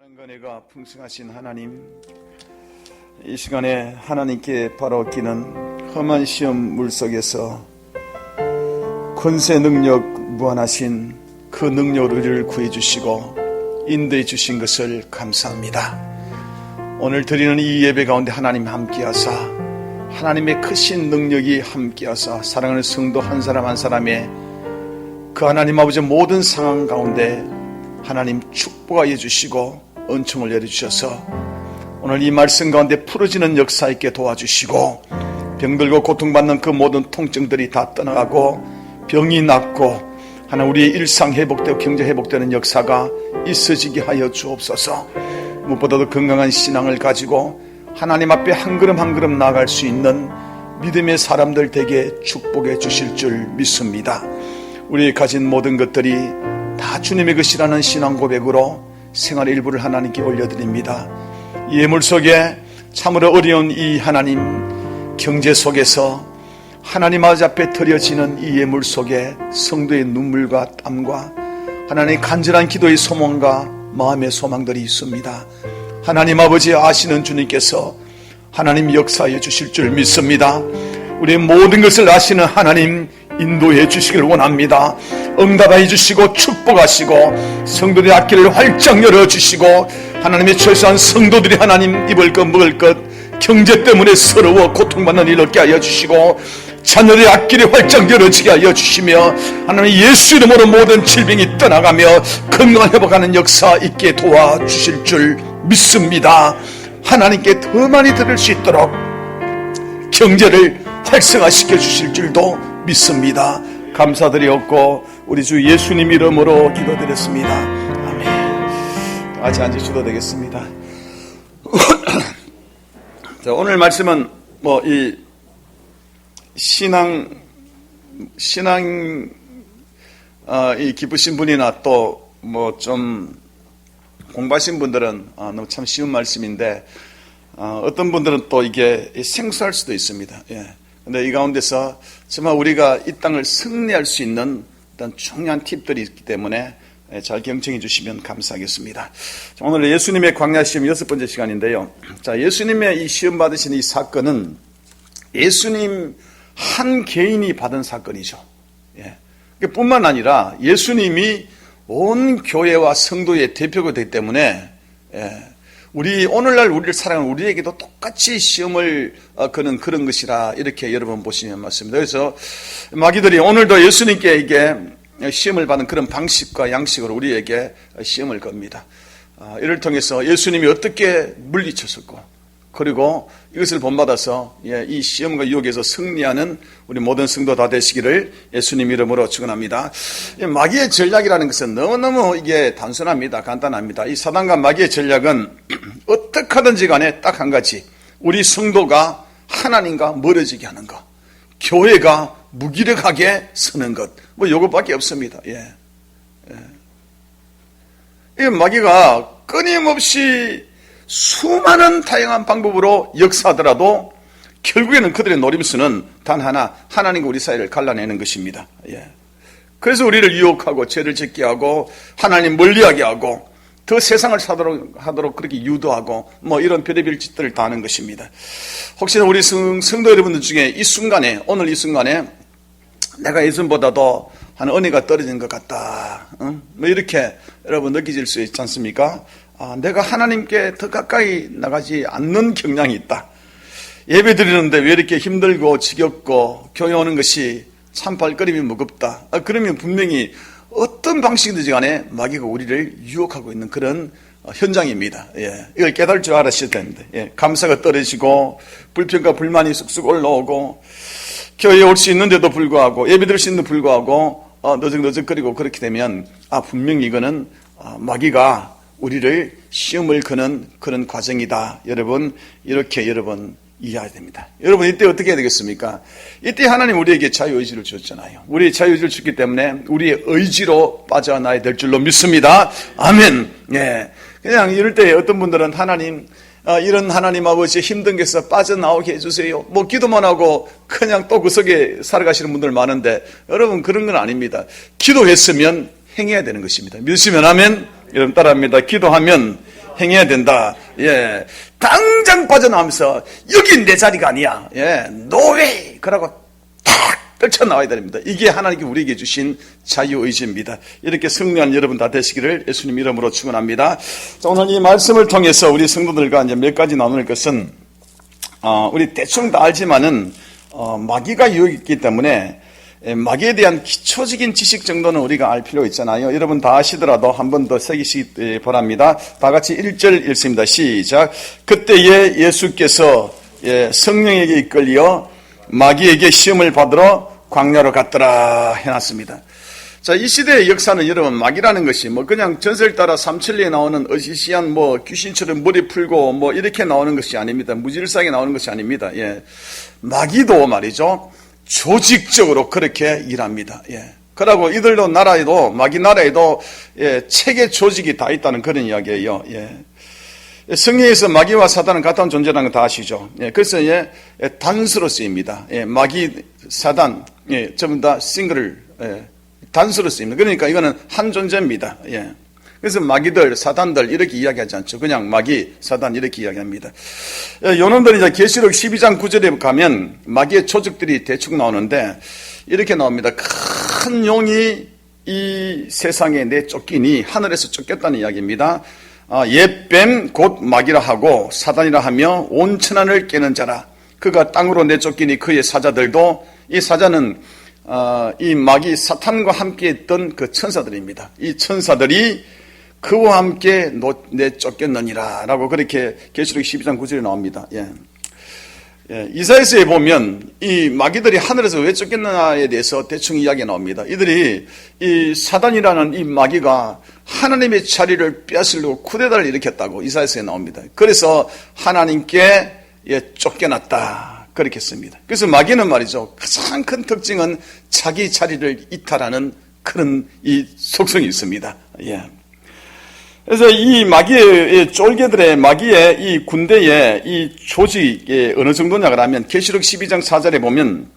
은혜가 풍성하신 하나님, 이 시간에 하나님께 바로 끼는 험한 시험 물속에서 권세 능력 무한하신 그 능력을 우리를 구해주시고 인도해 주신 것을 감사합니다. 오늘 드리는 이 예배 가운데 하나님 함께하사 하나님의 크신 능력이 함께하사 사랑하는 성도 한 사람 한 사람의 그 하나님 아버지의 모든 상황 가운데 하나님 축복하여 주시고 은총을 내려주셔서 오늘 이 말씀 가운데 풀어지는 역사 있게 도와주시고 병들고 고통받는 그 모든 통증들이 다 떠나가고 병이 낫고 하나 우리의 일상 회복되고 경제 회복되는 역사가 있어지게 하여 주옵소서. 무엇보다도 건강한 신앙을 가지고 하나님 앞에 한 걸음 한 걸음 나아갈 수 있는 믿음의 사람들 되게 축복해 주실 줄 믿습니다. 우리 가진 모든 것들이 다 주님의 것이라는 신앙 고백으로 생활의 일부를 하나님께 올려드립니다. 이 예물 속에 참으로 어려운 이 하나님 경제 속에서 하나님 앞에 드려지는 이 예물 속에 성도의 눈물과 땀과 하나님 간절한 기도의 소망과 마음의 소망들이 있습니다. 하나님 아버지 아시는 주님께서 하나님 역사해 주실 줄 믿습니다. 우리의 모든 것을 아시는 하나님 인도해 주시길 원합니다. 응답해 주시고 축복하시고 성도들의 앞길을 활짝 열어주시고 하나님의 최소한 성도들이 하나님 입을 것 먹을 것 경제 때문에 서러워 고통받는 일 없게 하여 주시고 자녀들의 앞길이 활짝 열어지게 하여 주시며 하나님 예수 이름으로 모든 질병이 떠나가며 건강을 회복하는 역사 있게 도와주실 줄 믿습니다. 하나님께 더 많이 들을 수 있도록 경제를 활성화시켜 주실 줄도 믿습니다. 감사드리옵고 우리 주 예수님 이름으로 기도드렸습니다. 아멘. 같이 앉으셔도 되겠습니다. 자, 오늘 말씀은 이 신앙 이 기쁘신 분이나 또 좀 공부하신 분들은 너무 참 쉬운 말씀인데 어떤 분들은 또 이게 생소할 수도 있습니다. 예. 근데 이 가운데서 정말 우리가 이 땅을 승리할 수 있는 어떤 중요한 팁들이 있기 때문에 잘 경청해 주시면 감사하겠습니다. 오늘 예수님의 광야 시험 6번째 시간인데요. 자, 예수님의 이 시험 받으신 이 사건은 예수님 한 개인이 받은 사건이죠. 예. 뿐만 아니라 예수님이 온 교회와 성도의 대표가 되기 때문에 오늘날 우리를 사랑하는 우리에게도 똑같이 시험을 거는 그런 것이라 이렇게 여러분 보시면 맞습니다. 그래서 마귀들이 오늘도 예수님께 이게 시험을 받는 그런 방식과 양식으로 우리에게 시험을 겁니다. 이를 통해서 예수님이 어떻게 물리쳤었고 그리고 이것을 본받아서 이 시험과 유혹에서 승리하는 우리 모든 성도 다 되시기를 예수님 이름으로 축원합니다. 마귀의 전략이라는 것은 너무너무 이게 단순합니다. 간단합니다. 이 사단과 마귀의 전략은 어떻게 하든지 간에 딱 한 가지, 우리 성도가 하나님과 멀어지게 하는 것, 교회가 무기력하게 서는 것, 요것밖에 없습니다. 이 마귀가 끊임없이 수많은 다양한 방법으로 역사하더라도 결국에는 그들의 노림수는 단 하나, 하나님과 우리 사이를 갈라내는 것입니다. 그래서 우리를 유혹하고 죄를 짓게 하고 하나님 멀리하게 하고 더 세상을 하도록 그렇게 유도하고 이런 별의별 짓들을 다 하는 것입니다. 혹시나 우리 성도 여러분들 중에 이 순간에, 오늘 이 순간에 내가 예전보다도 한 은혜가 떨어진 것 같다, 이렇게 여러분 느끼실 수 있지 않습니까? 내가 하나님께 더 가까이 나가지 않는 경향이 있다. 예배 드리는데 왜 이렇게 힘들고 지겹고 교회 오는 것이 참 발걸음이 무겁다. 그러면 분명히 어떤 방식이든지 간에 마귀가 우리를 유혹하고 있는 그런 현장입니다. 이걸 깨달을 줄 알았을 텐데, 감사가 떨어지고 불평과 불만이 쑥쑥 올라오고 교회에 올 수 있는데도 불구하고 예배 드릴 수 있는데도 불구하고 너적너적거리고 그렇게 되면 분명히 이거는 마귀가 우리를 시험을 거는 그런 과정이다. 여러분, 이렇게 여러분 이해해야 됩니다. 여러분, 이때 어떻게 해야 되겠습니까? 이때 하나님 우리에게 자유의지를 주었잖아요. 우리의 자유의지를 줬기 때문에 우리의 의지로 빠져나야 될 줄로 믿습니다. 아멘. 그냥 이럴 때 어떤 분들은 하나님, 이런 하나님 아버지 힘든 것에서 빠져나오게 해주세요. 기도만 하고 그냥 또 그 속에 살아가시는 분들 많은데 여러분, 그런 건 아닙니다. 기도했으면 행해야 되는 것입니다. 믿으시면 아멘. 여러분 따라합니다. 기도하면 행해야 된다. 예. 당장 빠져나오면서 여긴 내 자리가 아니야. 예. 노웨이. 그러고 탁 떨쳐나와야 됩니다. 이게 하나님께 우리에게 주신 자유의지입니다. 이렇게 승리한 여러분 다 되시기를 예수님 이름으로 축원합니다. 자, 오늘 이 말씀을 통해서 우리 성도들과 이제 몇 가지 나눌 것은 우리 대충 다 알지만은 마귀가 유혹이 있기 때문에 마귀에 대한 기초적인 지식 정도는 우리가 알 필요 있잖아요. 여러분 다 아시더라도 한 번 더 새기시기 바랍니다. 다 같이 1절 읽습니다. 시작. 그때에 예수께서 성령에게 이끌려 마귀에게 시험을 받으러 광야로 갔더라 해놨습니다. 자, 이 시대의 역사는 여러분 마귀라는 것이 뭐 그냥 전설 따라 삼천리에 나오는 어시시한 뭐 귀신처럼 머리 풀고 뭐 이렇게 나오는 것이 아닙니다. 무질서하게 나오는 것이 아닙니다. 예. 마귀도 말이죠. 조직적으로 그렇게 일합니다. 예. 그러고 이들도 나라에도 마귀 나라에도 체계 조직이 다 있다는 그런 이야기예요. 예. 성경에서 마귀와 사단은 같은 존재라는 거 다 아시죠? 예. 그래서 단수로 쓰입니다. 예. 마귀, 사단, 전부 다 싱글, 단수로 쓰입니다. 그러니까 이거는 한 존재입니다. 예. 그래서 마귀들, 사단들 이렇게 이야기하지 않죠. 그냥 마귀, 사단 이렇게 이야기합니다. 요놈들이 이제 계시록 12장 9절에 가면 마귀의 조직들이 대충 나오는데 이렇게 나옵니다. 큰 용이 이 세상에 내쫓기니 하늘에서 쫓겼다는 이야기입니다. 옛뱀 곧 마귀라 하고 사단이라 하며 온 천하를 깨는 자라. 그가 땅으로 내쫓기니 그의 사자들도, 이 사자는 이 마귀 사탄과 함께 했던 그 천사들입니다. 이 천사들이 그와 함께 내쫓겼느니라 라고 그렇게 계시록 12장 9절에 나옵니다. 예. 예. 이사야서에 보면 이 마귀들이 하늘에서 왜 쫓겼느냐에 대해서 대충 이야기가 나옵니다. 이들이 이 사단이라는 이 마귀가 하나님의 자리를 빼앗으려고 쿠데타를 일으켰다고 이사야서에 나옵니다. 그래서 하나님께 쫓겨났다 그렇게 씁니다. 그래서 마귀는 말이죠, 가장 큰 특징은 자기 자리를 이탈하는 그런 이 속성이 있습니다. 예. 그래서 이 마귀의 쫄개들의 마귀의 이 군대의 이 조직이 어느 정도냐 그러면 계시록 12장 4절에 보면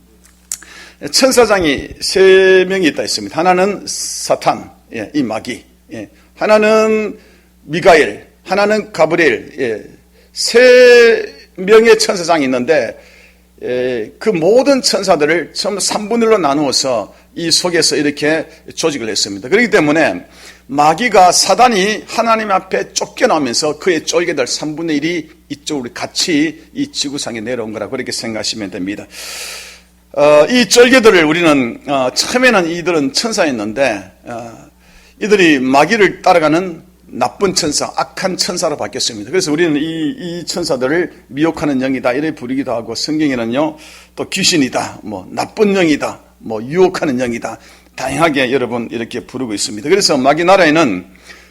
천사장이 3명이 있다 했습니다. 하나는 사탄, 이 마귀, 하나는 미가엘, 하나는 가브리엘, 3명의 천사장이 있는데 그 모든 천사들을 전부 3분의 1로 나누어서 이 속에서 이렇게 조직을 했습니다. 그렇기 때문에 마귀가, 사단이 하나님 앞에 쫓겨나면서 그의 쫄개들 3분의 1이 이쪽으로 같이 이 지구상에 내려온 거라 그렇게 생각하시면 됩니다. 이 쫄개들을 우리는 처음에는 이들은 천사였는데 이들이 마귀를 따라가는 나쁜 천사, 악한 천사로 바뀌었습니다. 그래서 우리는 이 천사들을 미혹하는 영이다 이렇게 부르기도 하고, 성경에는요 또 귀신이다, 뭐 나쁜 영이다, 뭐 유혹하는 영이다, 다양하게 여러분 이렇게 부르고 있습니다. 그래서 마귀 나라에는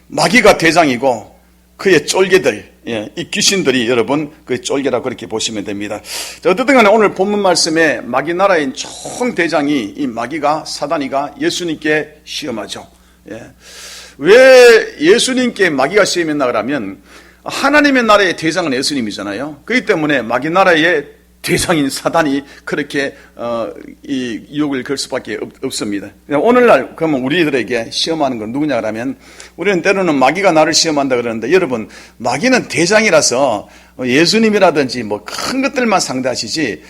마귀가 대장이고 그의 쫄개들, 이 귀신들이 여러분 그의 쫄개라고 그렇게 보시면 됩니다. 자, 어쨌든 간에 오늘 본문 말씀에 마귀 나라인 총 대장이 이 마귀가, 사단이가 예수님께 시험하죠. 왜 예수님께 마귀가 시험했나 그러면 하나님의 나라의 대장은 예수님이잖아요. 그렇기 때문에 마귀 나라의 대장인 사단이 그렇게 이 유혹을 걸 수밖에 없습니다. 오늘날 그러면 우리들에게 시험하는 건 누구냐 그러면, 우리는 때로는 마귀가 나를 시험한다 그러는데, 여러분 마귀는 대장이라서 예수님이라든지 뭐 큰 것들만 상대하시지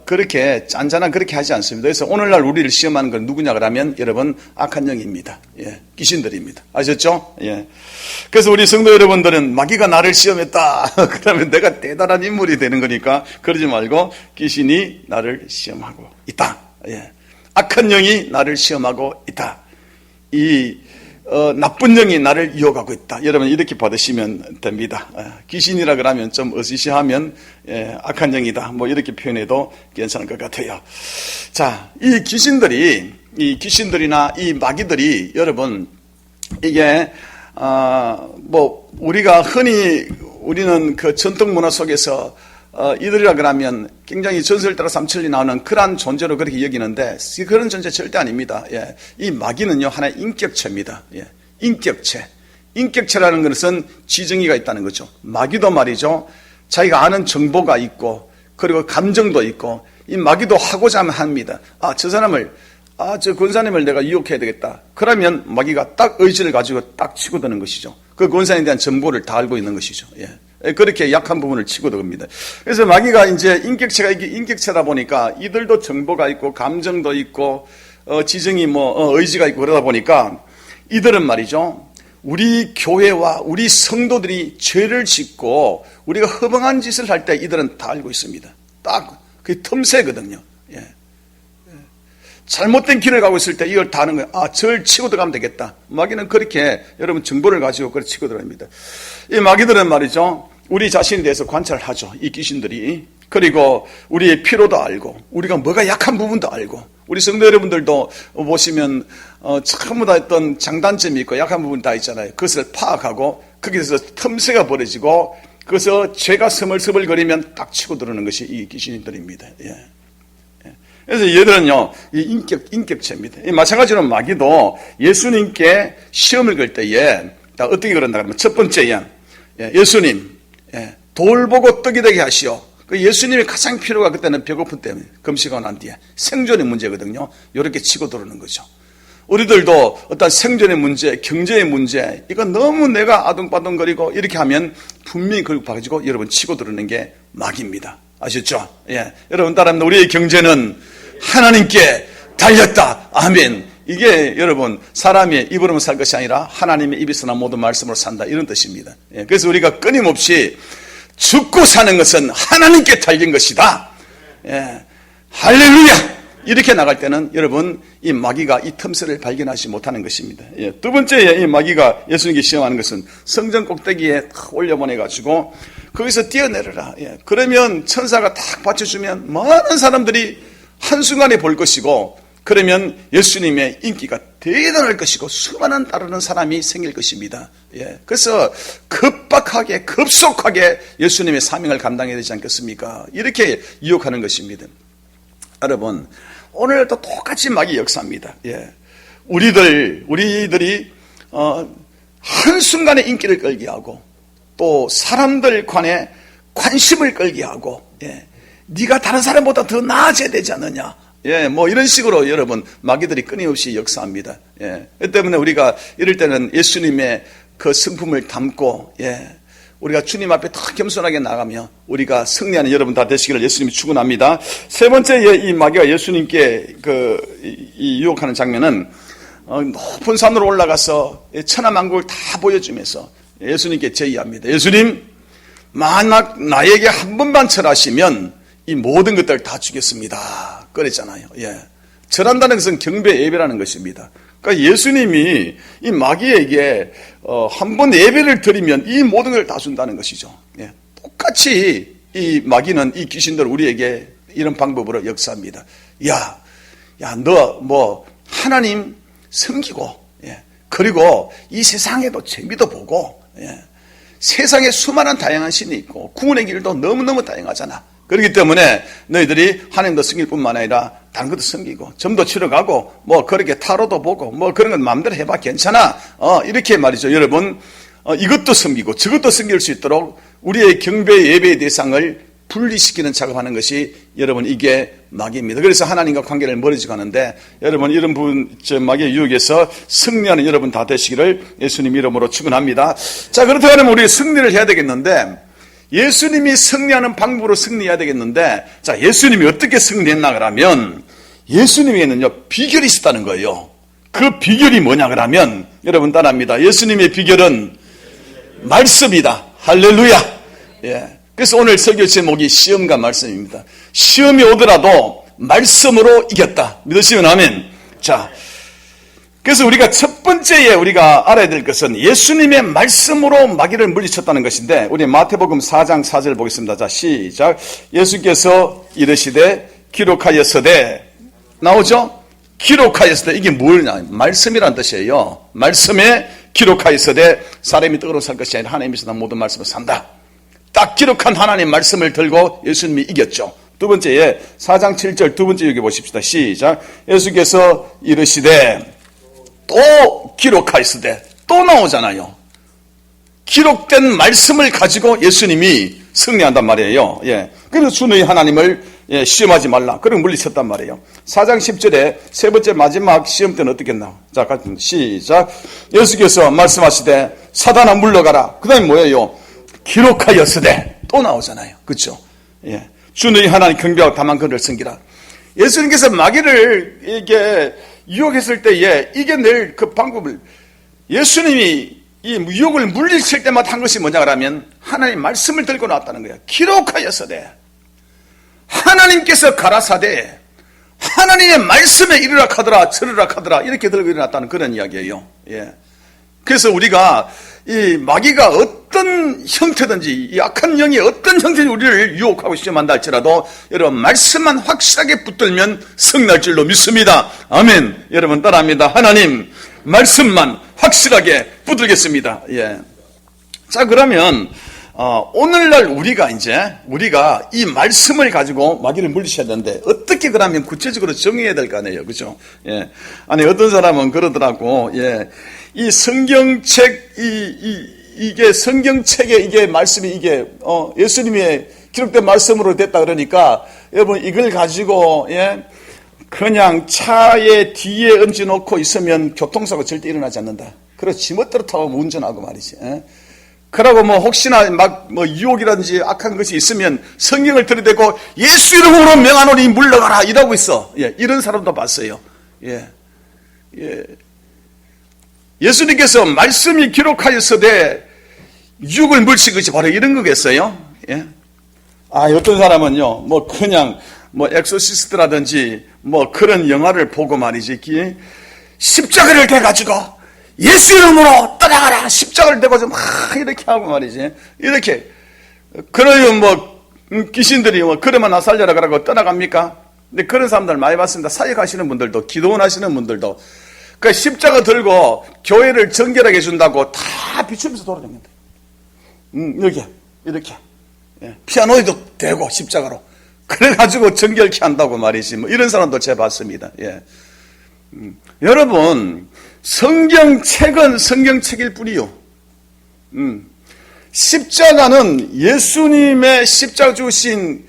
그렇게 짠짠한 그렇게 하지 않습니다. 그래서 오늘날 우리를 시험하는 건 누구냐 그러면 여러분 악한 영입니다. 귀신들입니다. 아셨죠? 그래서 우리 성도 여러분들은 마귀가 나를 시험했다 그러면 내가 대단한 인물이 되는 거니까 그러지 말고 귀신이 나를 시험하고 있다. 악한 영이 나를 시험하고 있다. 이 나쁜 영이 나를 유혹하고 있다. 여러분 이렇게 받으시면 됩니다. 귀신이라 그러면 좀 어시시하면 악한 영이다 뭐 이렇게 표현해도 괜찮을 것 같아요. 자, 이 귀신들이나 이 마귀들이 여러분 이게 뭐 우리가 흔히 우리는 그 전통 문화 속에서 이들이라 그러면 굉장히 전설 따라 삼천리 나오는 그러한 존재로 그렇게 여기는데 그런 존재 절대 아닙니다. 이 마귀는요 하나의 인격체입니다. 인격체. 인격체라는 것은 지정의가 있다는 거죠. 마귀도 말이죠, 자기가 아는 정보가 있고 그리고 감정도 있고, 이 마귀도 하고자 하면 합니다. 저 사람을, 저 권사님을 내가 유혹해야 되겠다. 그러면 마귀가 딱 의지를 가지고 딱 치고 드는 것이죠. 그 권세에 대한 정보를 다 알고 있는 것이죠. 예. 그렇게 약한 부분을 치고 들어갑니다. 그래서 마귀가 이제 인격체가 이게 인격체다 보니까 이들도 정보가 있고 감정도 있고 지정이 의지가 있고 그러다 보니까 이들은 말이죠. 우리 교회와 우리 성도들이 죄를 짓고 우리가 허망한 짓을 할 때 이들은 다 알고 있습니다. 딱 그 틈새거든요. 예. 잘못된 길을 가고 있을 때 이걸 다 아는 거예요. 아, 저를 치고 들어가면 되겠다. 마귀는 그렇게 여러분 정보를 가지고 그렇게 치고 들어갑니다. 이 마귀들은 말이죠. 우리 자신에 대해서 관찰을 하죠. 이 귀신들이. 그리고 우리의 피로도 알고 우리가 뭐가 약한 부분도 알고 우리 성도 여러분들도 보시면 전부 다 어떤 장단점이 있고 약한 부분이 다 있잖아요. 그것을 파악하고 거기서 틈새가 벌어지고 그래서 죄가 서물서물거리면 딱 치고 들어오는 것이 이 귀신들입니다. 예. 그래서 얘들은요, 이 인격체입니다. 마찬가지로 마귀도 예수님께 시험을 걸 때에 어떻게 그런다 그러면 첫 번째 예수님 돌 보고 떡이 되게 하시오. 그 예수님이 가장 필요가 그때는 배고픈 때문에 금식하고 난 뒤에 생존의 문제거든요. 이렇게 치고 들어오는 거죠. 우리들도 어떤 생존의 문제, 경제의 문제, 이거 너무 내가 아둥바둥거리고 이렇게 하면 분명히 그걸 가지고 여러분 치고 들어오는 게 마귀입니다. 아셨죠? 예. 여러분 따라합니다. 우리의 경제는 하나님께 달렸다. 아멘. 이게 여러분 사람의 입으로만 살 것이 아니라 하나님의 입에서 난 모든 말씀으로 산다. 이런 뜻입니다. 예. 그래서 우리가 끊임없이 죽고 사는 것은 하나님께 달린 것이다. 예. 할렐루야. 이렇게 나갈 때는 여러분 이 마귀가 이 틈새를 발견하지 못하는 것입니다. 예. 두 번째 이 마귀가 예수님께 시험하는 것은 성전 꼭대기에 올려보내가지고 거기서 뛰어내려라. 예. 그러면 천사가 딱 받쳐주면 많은 사람들이 한순간에 볼 것이고 그러면 예수님의 인기가 대단할 것이고 수많은 따르는 사람이 생길 것입니다. 예. 그래서 급박하게 급속하게 예수님의 사명을 감당해야 되지 않겠습니까? 이렇게 유혹하는 것입니다. 여러분 오늘도 똑같이 마귀 역사입니다. 예. 우리들이 한순간에 인기를 끌게 하고 또 사람들 간에 관심을 끌게 하고 예. 네가 다른 사람보다 더 나아져야 되지 않느냐. 예, 이런 식으로 여러분 마귀들이 끊임없이 역사합니다. 예. 그 때문에 우리가 이럴 때는 예수님의 그 성품을 담고 예. 우리가 주님 앞에 더 겸손하게 나가며 우리가 승리하는 여러분 다 되시기를 예수님이 축원합니다. 세 번째 이 마귀가 예수님께 이 유혹하는 장면은 높은 산으로 올라가서 천하만국을 다 보여주면서 예수님께 제의합니다. 예수님, 만약 나에게 한 번만 절하시면 이 모든 것들을 다 주겠습니다. 그랬잖아요. 예. 절한다는 것은 경배 예배라는 것입니다. 그러니까 예수님이 이 마귀에게 한 번 예배를 드리면 이 모든 걸 다 준다는 것이죠. 예. 똑같이 이 마귀는 이 귀신들 우리에게 이런 방법으로 역사합니다. 너 하나님 섬기고 예. 그리고 이 세상에도 재미도 보고 예. 세상에 수많은 다양한 신이 있고 구원의 길도 너무너무 다양하잖아. 그렇기 때문에 너희들이 하나님도 섬길 뿐만 아니라 다른 것도 섬기고 점도 치러 가고 그렇게 타로도 보고 그런 건 마음대로 해봐 괜찮아. 이렇게 말이죠. 여러분 이것도 섬기고 저것도 섬길 수 있도록 우리의 경배 예배의 대상을 분리시키는 작업하는 것이 여러분 이게 마귀입니다. 그래서 하나님과 관계를 멀어지고 하는데 여러분 이런 부분 마귀의 유혹에서 승리하는 여러분 다 되시기를 예수님 이름으로 축원합니다. 자 그렇다면 우리 승리를 해야 되겠는데 예수님이 승리하는 방법으로 승리해야 되겠는데 자 예수님이 어떻게 승리했나 그러면 예수님에는요 비결이 있었다는 거예요. 그 비결이 뭐냐 그러면 여러분 따라합니다. 예수님의 비결은 말씀이다. 할렐루야. 예. 그래서 오늘 설교 제목이 시험과 말씀입니다. 시험이 오더라도 말씀으로 이겼다. 믿으시면 아멘. 자, 그래서 우리가 첫 번째에 우리가 알아야 될 것은 예수님의 말씀으로 마귀를 물리쳤다는 것인데 우리 마태복음 4장 4절 보겠습니다. 자, 시작. 예수께서 이르시되 기록하였으되 나오죠? 기록하였으되 이게 뭐냐? 말씀이란 뜻이에요. 말씀에 기록하였으되 사람이 떡으로 살 것이 아니라 하나님께서 난 모든 말씀을 산다. 딱 기록한 하나님 말씀을 들고 예수님이 이겼죠. 두 번째에 4장 7절 두 번째 여기 보십시다. 시작. 예수께서 이르시되 또 기록하였으되 또 나오잖아요. 기록된 말씀을 가지고 예수님이 승리한단 말이에요. 예. 그래서 주 너희 하나님을 시험하지 말라. 그럼 물리쳤단 말이에요. 4장 10절에 세 번째 마지막 시험 때는 어떻게 했나? 자, 시작. 예수께서 말씀하시되 사단아 물러가라. 그 다음에 뭐예요? 기록하였으되 또 나오잖아요. 그렇죠? 예. 주 너희 하나님 경배하고 다만 그를 섬기라. 예수님께서 마귀를 이게 유혹했을 때에 이겨낼 그 방법을 예수님이 이 유혹을 물리칠 때마다 한 것이 뭐냐 그러면 하나님 말씀을 들고 나왔다는 거예요. 기록하였으되 하나님께서 가라사대 하나님의 말씀에 이르라 하더라 저르라 하더라 이렇게 들고 일어났다는 그런 이야기예요. 예. 그래서 우리가 이 마귀가 어떤 형태든지 이 악한 영이 어떤 형태든지 우리를 유혹하고 시험한다 할지라도 여러분 말씀만 확실하게 붙들면 승리할 줄로 믿습니다. 아멘. 여러분 따라합니다. 하나님 말씀만 확실하게 붙들겠습니다. 예. 자 그러면 오늘날 우리가 이 말씀을 가지고 마귀를 물리쳐야 되는데 어떻게 그러면 구체적으로 정의해야 될 거 아니에요, 그죠? 예. 아니 어떤 사람은 그러더라고. 예. 이 성경책 이게 성경책에 이게 말씀이 이게 예수님의 기록된 말씀으로 됐다 그러니까 여러분 이걸 가지고 예. 그냥 차에 뒤에 얹어놓고 있으면 교통사고 절대 일어나지 않는다. 그래서 지멋대로 타고 운전하고 말이지. 예. 그러고 뭐 혹시나 막 뭐 유혹이라든지 악한 것이 있으면 성경을 들이대고 예수 이름으로 명하노니 물러가라 이러고 있어. 예, 이런 사람도 봤어요. 예, 예. 예수님께서 말씀이 기록하였으되 유혹을 물친 것이 바로 이런 거겠어요. 예. 어떤 사람은요, 뭐 그냥 뭐 엑소시스트라든지 뭐 그런 영화를 보고 말이지, 십자가를 대가지고 예수 이름으로 떠나가라 십자가를 대고 막 이렇게 하고 말이지 이렇게 그러면 뭐 귀신들이 뭐 그러면 나 살려라 그러고 떠나갑니까? 근데 그런 사람들 많이 봤습니다. 사역하시는 분들도 기도원 하시는 분들도 그 십자가 들고 교회를 정결하게 해준다고 다 비추면서 돌아다닙니다. 이렇게 예. 피아노에도 대고 십자가로 그래가지고 정결케 한다고 말이지 뭐 이런 사람도 제가 봤습니다. 예. 여러분 성경책은 성경책일 뿐이요. 십자가는 예수님의 십자가 주신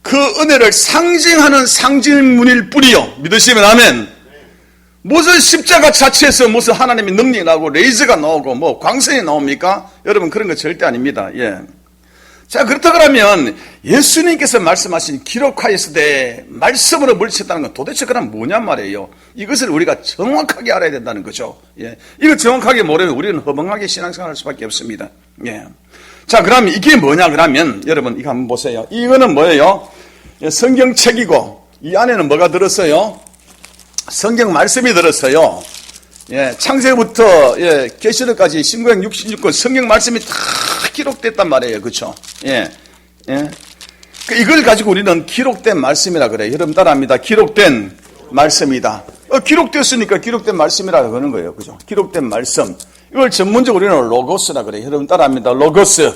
그 은혜를 상징하는 상징문일 뿐이요. 믿으시면 아멘. 무슨 십자가 자체에서 무슨 하나님의 능력이 나오고 레이저가 나오고 뭐 광선이 나옵니까? 여러분 그런 거 절대 아닙니다. 예. 자 그렇다 그러면 예수님께서 말씀하신 기록하였으되 말씀으로 물리쳤다는 건 도대체 그럼 뭐냐 말이에요. 이것을 우리가 정확하게 알아야 된다는 거죠. 예. 이걸 정확하게 모르면 우리는 허망하게 신앙생활할 수밖에 없습니다. 예. 자 그러면 이게 뭐냐 그러면 여러분 이거 한번 보세요. 이거는 뭐예요? 성경책이고 이 안에는 뭐가 들었어요? 성경 말씀이 들었어요. 예, 창세부터 예, 계시록까지 신구약 66권 성경 말씀이 다 기록됐단 말이에요. 그렇죠? 예. 예. 이걸 가지고 우리는 기록된 말씀이라 그래요. 여러분 따라합니다. 기록된 말씀이다. 기록됐으니까 기록된 말씀이라 그러는 거예요. 그죠? 기록된 말씀. 이걸 전문적으로 우리는 로고스라 그래요. 여러분 따라합니다. 로고스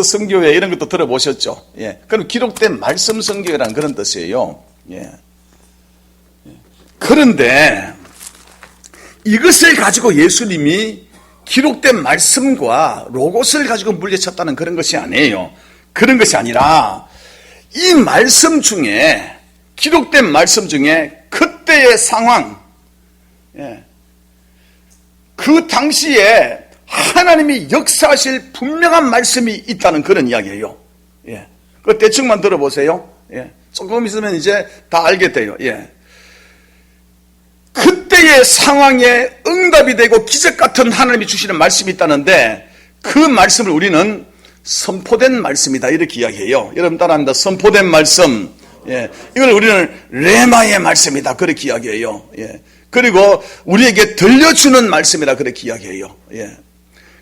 성교회 이런 것도 들어보셨죠? 예. 그럼 기록된 말씀 성교회라는 그런 뜻이에요. 예. 그런데 이것을 가지고 예수님이 기록된 말씀과 로고스를 가지고 물리쳤다는 그런 것이 아니에요. 그런 것이 아니라 이 말씀 중에 기록된 말씀 중에 그때의 상황, 그 당시에 하나님이 역사하실 분명한 말씀이 있다는 그런 이야기예요. 그 대충만 들어보세요. 조금 있으면 이제 다 알게 돼요. 그때의 상황에 응답이 되고 기적 같은 하나님이 주시는 말씀이 있다는데 그 말씀을 우리는 선포된 말씀이다 이렇게 이야기해요. 여러분 따라합니다. 선포된 말씀. 이걸 우리는 레마의 말씀이다 그렇게 이야기해요. 그리고 우리에게 들려주는 말씀이다 그렇게 이야기해요.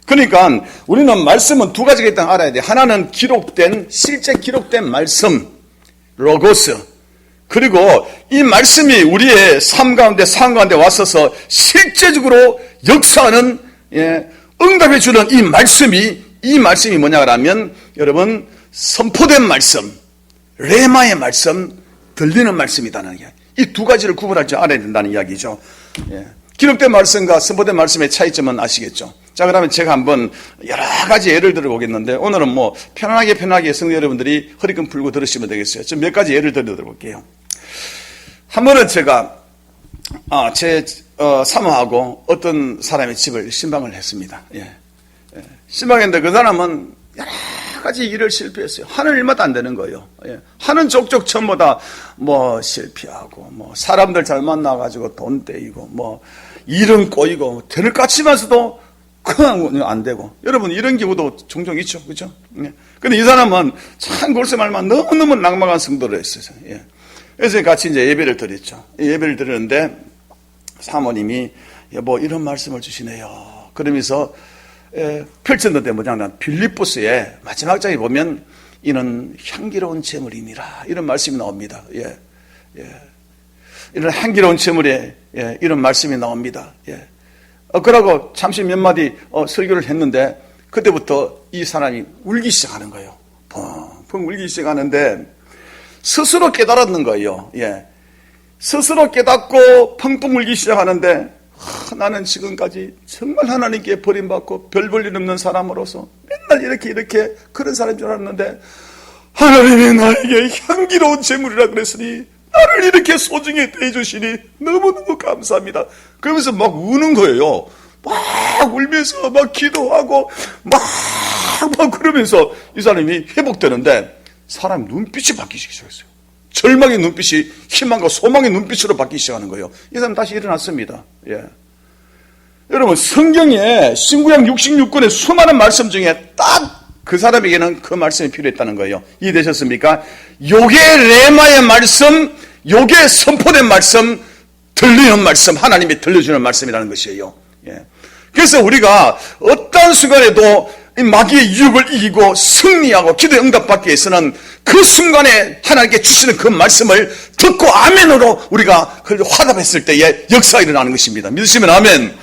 그러니까 우리는 말씀은 두 가지가 있다는 알아야 돼요. 하나는 기록된 실제 기록된 말씀 로고스. 그리고 이 말씀이 우리의 삶 가운데 왔어서 실제적으로 역사하는 응답해 주는 이 말씀이 뭐냐 하면 여러분 선포된 말씀, 레마의 말씀, 들리는 말씀이다는 이야기. 이 두 가지를 구분할 줄 알아야 된다는 이야기죠. 기록된 말씀과 선포된 말씀의 차이점은 아시겠죠? 자 그러면 제가 한번 여러 가지 예를 들어보겠는데 오늘은 뭐 편하게 성도 여러분들이 허리끈 풀고 들으시면 되겠어요. 좀 몇 가지 예를 들어볼게요. 한 번은 제가 제 사모하고 어떤 사람의 집을 신방을 했습니다. 신방했는데 그 사람은 여러 가지 일을 실패했어요. 하는 일마다 안 되는 거예요. 하는 족족 전부 다 뭐 실패하고, 뭐 사람들 잘 만나가지고 돈 떼이고, 뭐 일은 꼬이고, 되를 까치면서도 그냥 안 되고. 여러분 이런 경우도 종종 있죠, 그렇죠? 근데 이 사람은 참 골세 말만 너무너무 낭망한 성도를 했어요. 그래서 같이 이제 예배를 드렸죠. 예배를 드렸는데 사모님이 여보 이런 말씀을 주시네요. 그러면서 펼쳤는데 뭐냐면 빌립보스의 마지막 장에 보면 이는 향기로운 제물이니라 이런 말씀이 나옵니다. 이런 향기로운 제물에 이런 말씀이 나옵니다. 그러고 잠시 몇 마디 설교를 했는데 그때부터 이 사람이 울기 시작하는 거예요. 펑펑 울기 시작하는데 스스로 깨달았는 거예요. 스스로 깨닫고 펑펑 울기 시작하는데 나는 지금까지 정말 하나님께 버림받고 별 볼 일 없는 사람으로서 맨날 이렇게 그런 사람인 줄 알았는데 하나님이 나에게 향기로운 제물이라 그랬으니 나를 이렇게 소중히 대해주시니 너무너무 감사합니다. 그러면서 막 우는 거예요. 막 울면서 막 기도하고 막 그러면서 이 사람이 회복되는데 사람 눈빛이 바뀌기 시작했어요. 절망의 눈빛이 희망과 소망의 눈빛으로 바뀌기 시작하는 거예요. 이 사람 다시 일어났습니다. 여러분 성경에 신구약 66권의 수많은 말씀 중에 딱 그 사람에게는 그 말씀이 필요했다는 거예요. 이해되셨습니까? 요게 레마의 말씀, 요게 선포된 말씀, 들리는 말씀, 하나님이 들려주는 말씀이라는 것이에요. 그래서 우리가 어떤 순간에도 마귀의 유혹을 이기고 승리하고 기도의 응답받기 위해서는 그 순간에 하나님께 주시는 그 말씀을 듣고 아멘으로 우리가 화답했을 때에 역사가 일어나는 것입니다. 믿으시면 아멘.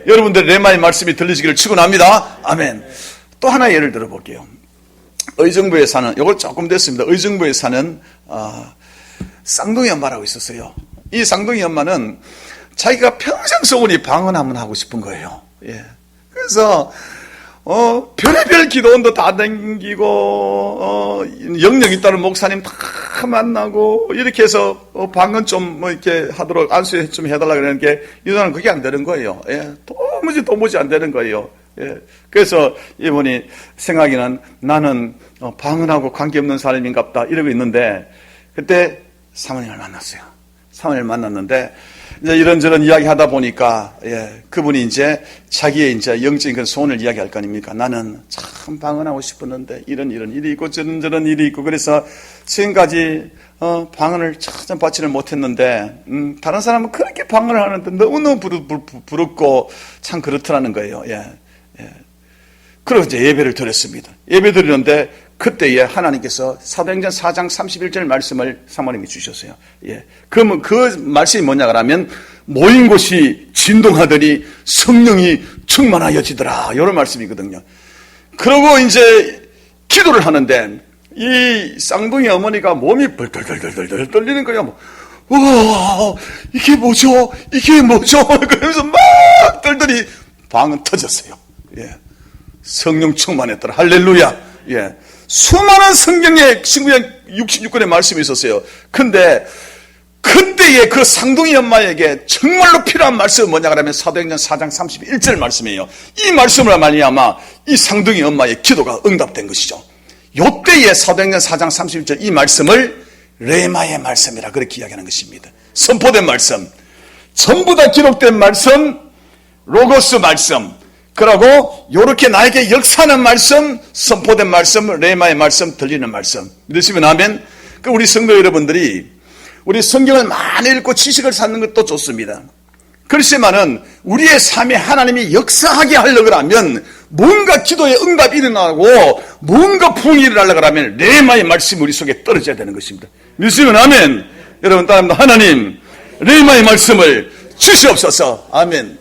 여러분들 레마의 말씀이 들리시기를 축원합니다. 아멘. 또 하나 예를 들어볼게요. 의정부에 사는, 이걸 조금 됐습니다. 의정부에 사는 쌍둥이 엄마라고 있었어요. 이 쌍둥이 엄마는 자기가 평생 소원이 방언 한번 하고 싶은 거예요. 그래서 별의별 기도원도 다 다니고 영역 있다는 목사님 다 만나고 이렇게 해서 방언 좀 뭐 이렇게 하도록 안수 좀 해달라 그러는 게 이 사람은 그게 안 되는 거예요. 도무지 안 되는 거예요. 그래서 이분이 생각에는 나는 방언하고 관계없는 사람인갑다 이러고 있는데 그때 사모님을 만났어요. 사모님을 만났는데 이제 이런저런 이야기 하다 보니까 그분이 이제 자기의 이제 영적인 그 소원을 이야기할 거 아닙니까? 나는 참 방언하고 싶었는데 이런 일이 있고 저런 일이 있고 그래서 지금까지 방언을 참 받지를 못했는데 다른 사람은 그렇게 방언을 하는데 너무너무 부럽고 참 그렇더라는 거예요. 그래서 이제 예배를 드렸습니다. 예배 드리는데 그때에 하나님께서 사도행전 4장 31절 말씀을 사모님이 주셨어요. 그러면 그 말씀이 뭐냐 그러면 모인 곳이 진동하더니 성령이 충만하여지더라. 이런 말씀이거든요. 그러고 이제 기도를 하는데 이 쌍둥이 어머니가 몸이 벌벌벌벌 떨리는 거예요. 와, 이게 뭐죠? 그러면서 막 떨더니 방은 터졌어요. 성령 충만했더라. 할렐루야. 수많은 성경에 신구약 66권의 말씀이 있었어요. 근데 그때의 그 쌍둥이 엄마에게 정말로 필요한 말씀은 뭐냐 그러면 사도행전 4장 31절 말씀이에요. 이 말씀을 말미암아 이 쌍둥이 엄마의 기도가 응답된 것이죠. 요때의 사도행전 4장 31절 이 말씀을 레마의 말씀이라 그렇게 이야기하는 것입니다. 선포된 말씀, 전부 다 기록된 말씀, 로고스 말씀, 그러고 요렇게 나에게 역사하는 말씀, 선포된 말씀, 레마의 말씀, 들리는 말씀. 믿으시면 아멘. 우리 성도 여러분들이 우리 성경을 많이 읽고 지식을 쌓는 것도 좋습니다. 그렇지만은 우리의 삶에 하나님이 역사하게 하려고 하면 뭔가 기도에 응답이 일어나고 뭔가 부흥이 일어나려고 하면 레마의 말씀이 우리 속에 떨어져야 되는 것입니다. 믿으시면 아멘. 여러분 따라합니다. 하나님 레마의 말씀을 주시옵소서. 아멘.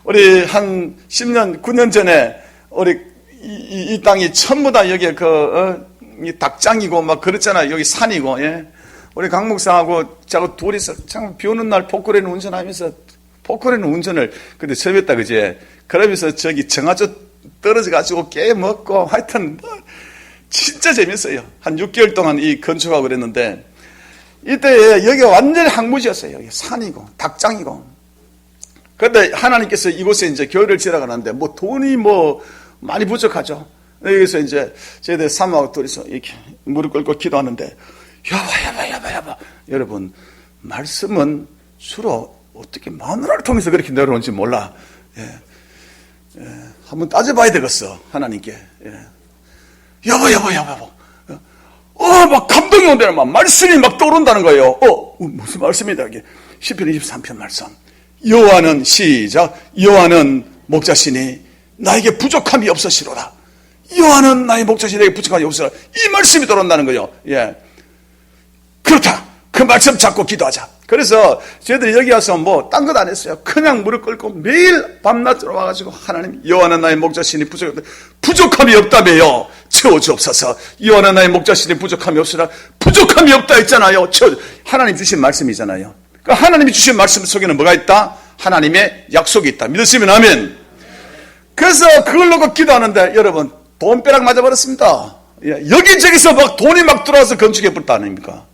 우리 한 10년, 9년 전에 우리 이 땅이 전부 다 여기 이 닭장이고 막 그렇잖아요. 여기 산이고. 우리 강 목사하고 자꾸 둘이서 참 비 오는 날 포크레인 운전하면서 포크레인 운전을 근데 처음 했다 그제. 그러면서 저기 정화조 떨어져 가지고 깨 먹고 하여튼 뭐 진짜 재밌어요. 한 6개월 동안 이 건축하고 그랬는데 이때 여기가 완전히 항무지였어요. 여기 산이고 닭장이고. 그런데 하나님께서 이곳에 이제 교회를 지나가는데 뭐 돈이 뭐 많이 부족하죠. 여기서 이제 저희들 사모하고 둘이서 이렇게 무릎 꿇고 기도하는데 여봐. 여러분, 말씀은 주로 어떻게 마누라를 통해서 그렇게 내려오는지 몰라. 한번 따져봐야 되겠어, 하나님께. 여보. 막 감동이 온다는 막 말씀이 막 떠오른다는 거예요. 무슨 말씀이다, 이게. 시편 23편 말씀. 여호와는 시작. 여호와는 목자시니 나에게 부족함이 없으시로라. 여호와는 나의 목자시니 나에게 부족함이 없으시로라. 이 말씀이 떠오른다는 거예요. 그렇다. 그 말씀 잡고 기도하자. 그래서 저희들이 여기 와서 뭐 딴 것 안 했어요. 그냥 무릎 꿇고 매일 밤낮 들어와가지고 하나님, 여호와는 나의 목자시니 부족함이 없다며요. 채워주옵소서. 여호와는 나의 목자시니 부족함이 없으라. 부족함이 없다 했잖아요. 하나님 주신 말씀이잖아요. 그 하나님이 주신 말씀 속에는 뭐가 있다? 하나님의 약속이 있다. 믿으시면 아멘. 그래서 그걸 놓고 기도하는데 여러분, 돈벼락 맞아버렸습니다. 여기저기서 막 돈이 막 들어와서 건축해버렸다 아닙니까?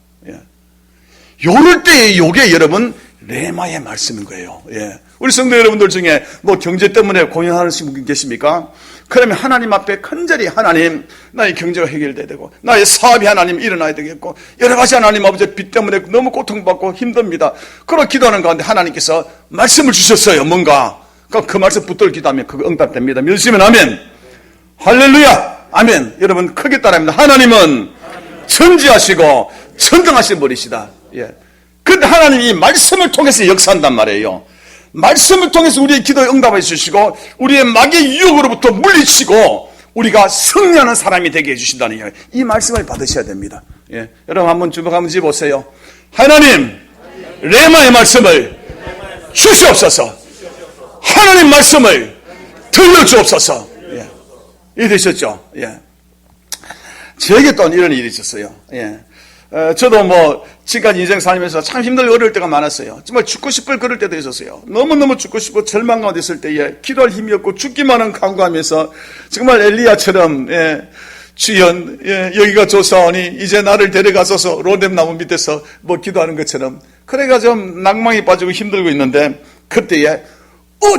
요럴 때 요게 여러분 레마의 말씀인 거예요. 우리 성도 여러분들 중에 뭐 경제 때문에 고민하시는 분 계십니까? 그러면 하나님 앞에 간절히 하나님, 나의 경제가 해결돼야 되고 나의 사업이 하나님 일어나야 되겠고 여러 가지 하나님 아버지 빚 때문에 너무 고통받고 힘듭니다. 그런 기도하는 가운데 하나님께서 말씀을 주셨어요. 뭔가 그 말씀 붙들고 기도하면 그거 응답됩니다. 믿으시면 아멘. 할렐루야. 아멘. 여러분 크게 따라합니다. 하나님은 전지하시고 전능하신 분이시다. 그런데 하나님이 이 말씀을 통해서 역사한단 말이에요. 말씀을 통해서 우리의 기도에 응답해 주시고 우리의 마귀의 유혹으로부터 물리치고 우리가 승리하는 사람이 되게 해주신다는 이야기. 이 말씀을 받으셔야 됩니다. 여러분 한번 주먹 한번 쥐어보세요. 하나님, 레마의 말씀을 주시옵소서. 하나님 말씀을 들려주옵소서. 이해되셨죠? 저에게 또 이런 일이 있었어요. 저도 뭐 지금까지 인생 살면서 참 힘들고 어려울 때가 많았어요. 정말 죽고 싶을 그럴 때도 있었어요. 너무너무 죽고 싶고 절망 가운데 있을 때에 기도할 힘이 없고 죽기만은 간구하면서 정말 엘리야처럼 주연 여기가 좋사오니 이제 나를 데려가소서 로뎀나무 밑에서 뭐 기도하는 것처럼 그래가 좀 낭망이 빠지고 힘들고 있는데 그때에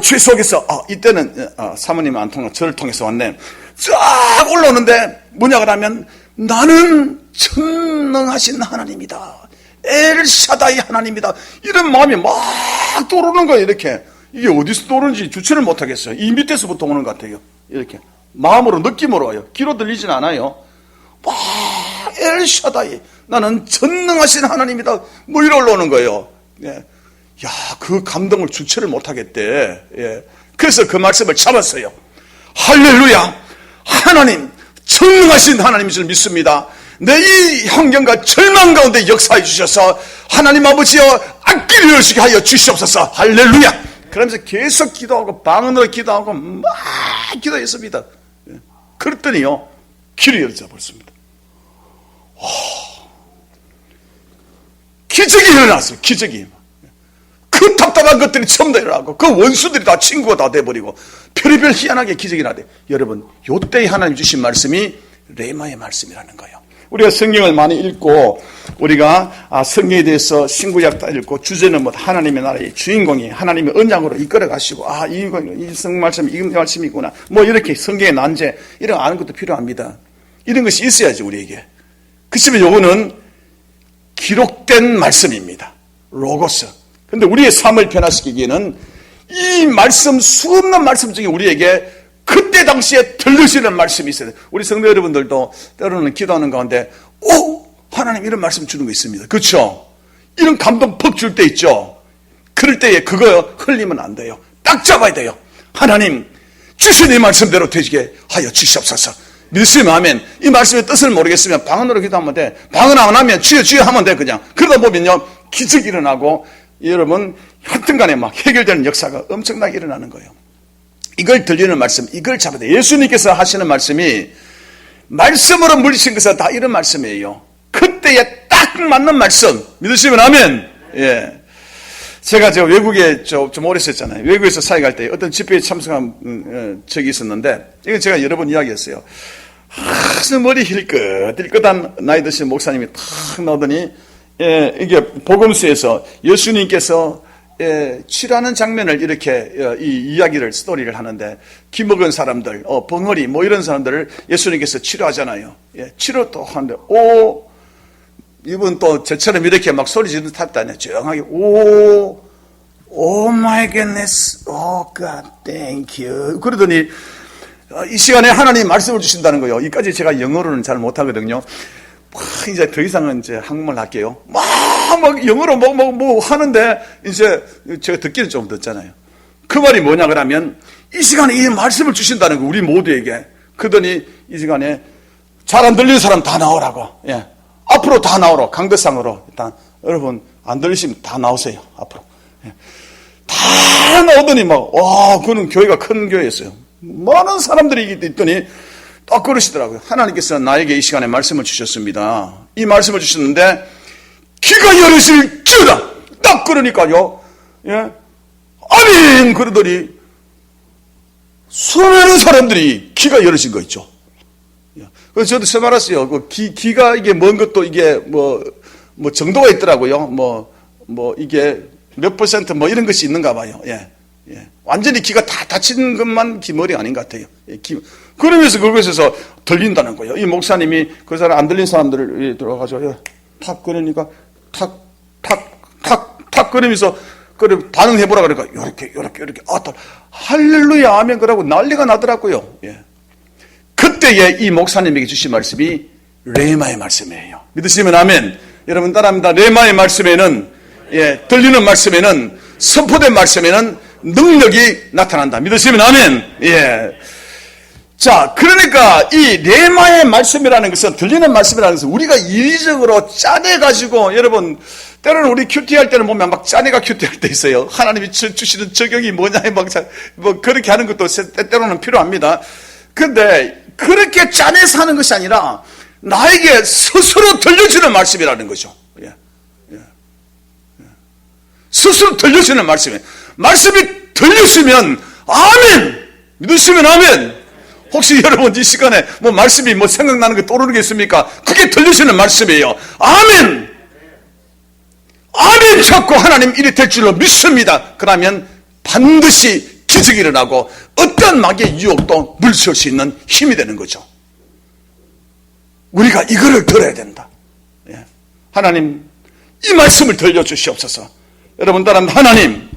죄 속에서 이때는 사모님 안 통해 저를 통해서 왔네. 쫙 올라오는데 뭐냐 그러면 나는 전능하신 하나님이다. 엘샤다이 하나님이다. 이런 마음이 막 떠오르는 거예요. 이렇게. 이게 어디서 떠오르는지 주체를 못하겠어요. 이 밑에서부터 오는 것 같아요. 이렇게 마음으로 느낌으로 와요. 귀로 들리진 않아요. 막 엘샤다이 나는 전능하신 하나님이다. 뭐 이러 올라오는 거예요. 그 감동을 주체를 못하겠대. 그래서 그 말씀을 잡았어요. 할렐루야. 하나님 전능하신 하나님인 줄 믿습니다. 내 이 환경과 절망 가운데 역사해 주셔서 하나님 아버지여 앞길을 열시게 하여 주시옵소서. 할렐루야. 그러면서 계속 기도하고 방언으로 기도하고 막 기도했습니다. 그랬더니요 길이 열려 버렸습니다. 기적이 일어났어요. 기적이. 그 답답한 것들이 처음 다 일어나고 그 원수들이 다 친구가 다 돼버리고 별의별 희한하게 기적이 나대. 여러분 요때 하나님 주신 말씀이 레마의 말씀이라는 거예요. 우리가 성경을 많이 읽고 우리가 성경에 대해서 신구약 다 읽고 주제는 뭐 하나님의 나라의 주인공이 하나님의 언약으로 이끌어 가시고 이 성말씀 이 말씀이구나 뭐 이렇게 성경의 난제 이런 거 아는 것도 필요합니다. 이런 것이 있어야지 우리에게. 그치만 요거는 기록된 말씀입니다. 로고스. 근데 우리의 삶을 변화시키기에는 이 말씀 수없는 말씀 중에 우리에게 그때 당시에 들리시는 말씀이 있어요. 우리 성도 여러분들도 때로는 기도하는 가운데 하나님 이런 말씀 주는 거 있습니다. 그렇죠? 이런 감동 퍽 줄 때 있죠. 그럴 때에 그거 흘리면 안 돼요. 딱 잡아야 돼요. 하나님 주신 이 말씀대로 되게 하여 주시옵소서. 믿으시면 아멘. 이 말씀의 뜻을 모르겠으면 방언으로 기도하면 돼. 방언 안 하면 주여 하면 돼 그냥. 그러다 보면요 기적이 일어나고 여러분 하여튼간에 막 해결되는 역사가 엄청나게 일어나는 거예요. 이걸 들리는 말씀, 이걸 잡아야 돼요. 예수님께서 하시는 말씀이 말씀으로 물리신 것은 다 이런 말씀이에요. 그때에 딱 맞는 말씀. 믿으시면 아멘. 제가 외국에 좀 오래 있었잖아요. 외국에서 사역할 때 어떤 집회에 참석한 적이 있었는데 이건 제가 여러 번 이야기했어요. 아주 머리 힐끗한 나이 드신 목사님이 탁 나오더니 이게 복음서에서 예수님께서 치료하는 장면을 이렇게 이 이야기를 스토리를 하는데 기먹은 사람들, 벙어리 뭐 이런 사람들을 예수님께서 치료하잖아요. 치료 또 하는데 이분 또 저처럼 이렇게 막 소리 지르는 탓도 아니에요. 조용하게 오 마이 갓네스, 오 갓, 땡큐. 그러더니 이 시간에 하나님 말씀을 주신다는 거예요. 이까지 제가 영어로는 잘 못하거든요. 이제 더 이상은 이제 한국말 할게요. 막 영어로 뭐 하는데 이제 제가 듣기는 좀 듣잖아요. 그 말이 뭐냐 그러면 이 시간에 이 말씀을 주신다는 거 우리 모두에게. 그러더니 이 시간에 잘 안 들리는 사람 다 나오라고. 앞으로 다 나오라. 강대상으로. 일단 여러분 안 들리시면 다 나오세요. 앞으로. 다 나오더니 그는 교회가 큰 교회였어요. 많은 사람들이 있더니 딱 그러시더라고요. 하나님께서 나에게 이 시간에 말씀을 주셨습니다. 이 말씀을 주셨는데 귀가 열으실지어다. 딱 그러니까요. 아멘 그러더니 수많은 사람들이 귀가 열으신 거 있죠. 그래서 저도 처음 알았어요. 그 귀가 이게 먼 것도 이게 뭐 정도가 있더라고요. 이게 몇 퍼센트 이런 것이 있는가 봐요. 완전히 귀가 다 닫히는 것만 귀머리 아닌 것 같아요. 그러면서 그것에서 들린다는 거예요. 이 목사님이 그 사람 안 들린 사람들을 들어가서 탁 그러니까 탁 그러면서 반응해보라 그러니까 요렇게 할렐루야 아멘 그러고 난리가 나더라고요. 그때에 이 목사님에게 주신 말씀이 레마의 말씀이에요. 믿으시면 아멘. 여러분 따라합니다. 레마의 말씀에는 들리는 말씀에는 선포된 말씀에는 능력이 나타난다. 믿으시면 아멘. 자, 그러니까 이 레마의 말씀이라는 것은 들리는 말씀이라는 것은 우리가 이의적으로 짜내가지고 여러분 때로는 우리 큐티할 때는 보면 막 짜내가 큐티할 때 있어요. 하나님이 주시는 적용이 뭐냐 뭐 그렇게 하는 것도 때로는 필요합니다. 근데 그렇게 짜내서 하는 것이 아니라 나에게 스스로 들려주는 말씀이라는 거죠. 스스로 들려주는 말씀이에요. 말씀이 들리시면 아멘! 믿으시면 아멘! 혹시 여러분 이 시간에 말씀이 생각나는 게 떠오르는 게 있습니까? 그게 들리시는 말씀이에요. 아멘! 아멘! 찾고 하나님 일이 될 줄로 믿습니다. 그러면 반드시 기적이 일어나고 어떤 마귀의 유혹도 물리칠 수 있는 힘이 되는 거죠. 우리가 이거를 들어야 된다. 하나님 이 말씀을 들려주시옵소서. 여러분 따라합니다. 하나님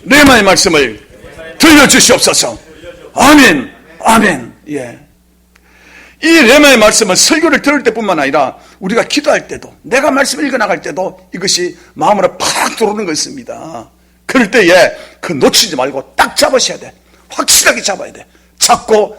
레마의 말씀을 들려주시옵소서. 아멘 아멘. 이 레마의 말씀은 설교를 들을 때뿐만 아니라 우리가 기도할 때도 내가 말씀을 읽어나갈 때도 이것이 마음으로 팍 들어오는 것입니다. 그럴 때에 그 놓치지 말고 딱 잡으셔야 돼. 확실하게 잡아야 돼. 잡고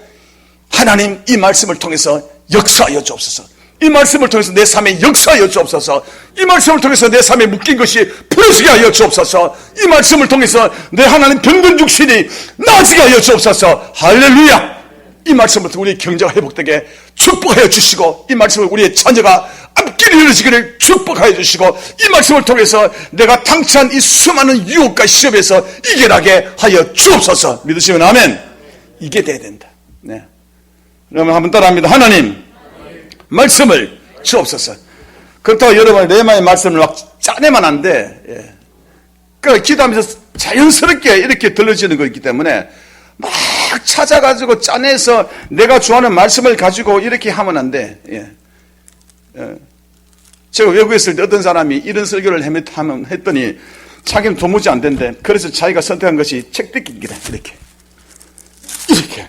하나님 이 말씀을 통해서 역사하여 주옵소서. 이 말씀을 통해서 내 삶에 역사하여 주옵소서. 이 말씀을 통해서 내 삶에 묶인 것이 풀어지게 하여 주옵소서. 이 말씀을 통해서 내 하나님 병든 육신이 나아지게 하여 주옵소서. 할렐루야. 이 말씀을 통해 우리의 경제가 회복되게 축복하여 주시고 이 말씀을 우리의 자녀가 앞길이 이루어지기를 축복하여 주시고 이 말씀을 통해서 내가 당찬 이 수많은 유혹과 시험에서 이겨나게 하여 주옵소서. 믿으시면 아멘. 이게 돼야 된다. 그러면 한번 따라합니다. 하나님 말씀을 주옵소서. 그렇다고 여러분 레마의 말씀을 막 짜내면 안 돼. 그러니까 기도하면서 자연스럽게 이렇게 들려지는 거 있기 때문에 막 찾아가지고 짜내서 내가 좋아하는 말씀을 가지고 이렇게 하면 안 돼. 제가 외국에 있을 때 어떤 사람이 이런 설교를 했더니 자기는 도무지 안 된대. 그래서 자기가 선택한 것이 책 뜯기기다. 이렇게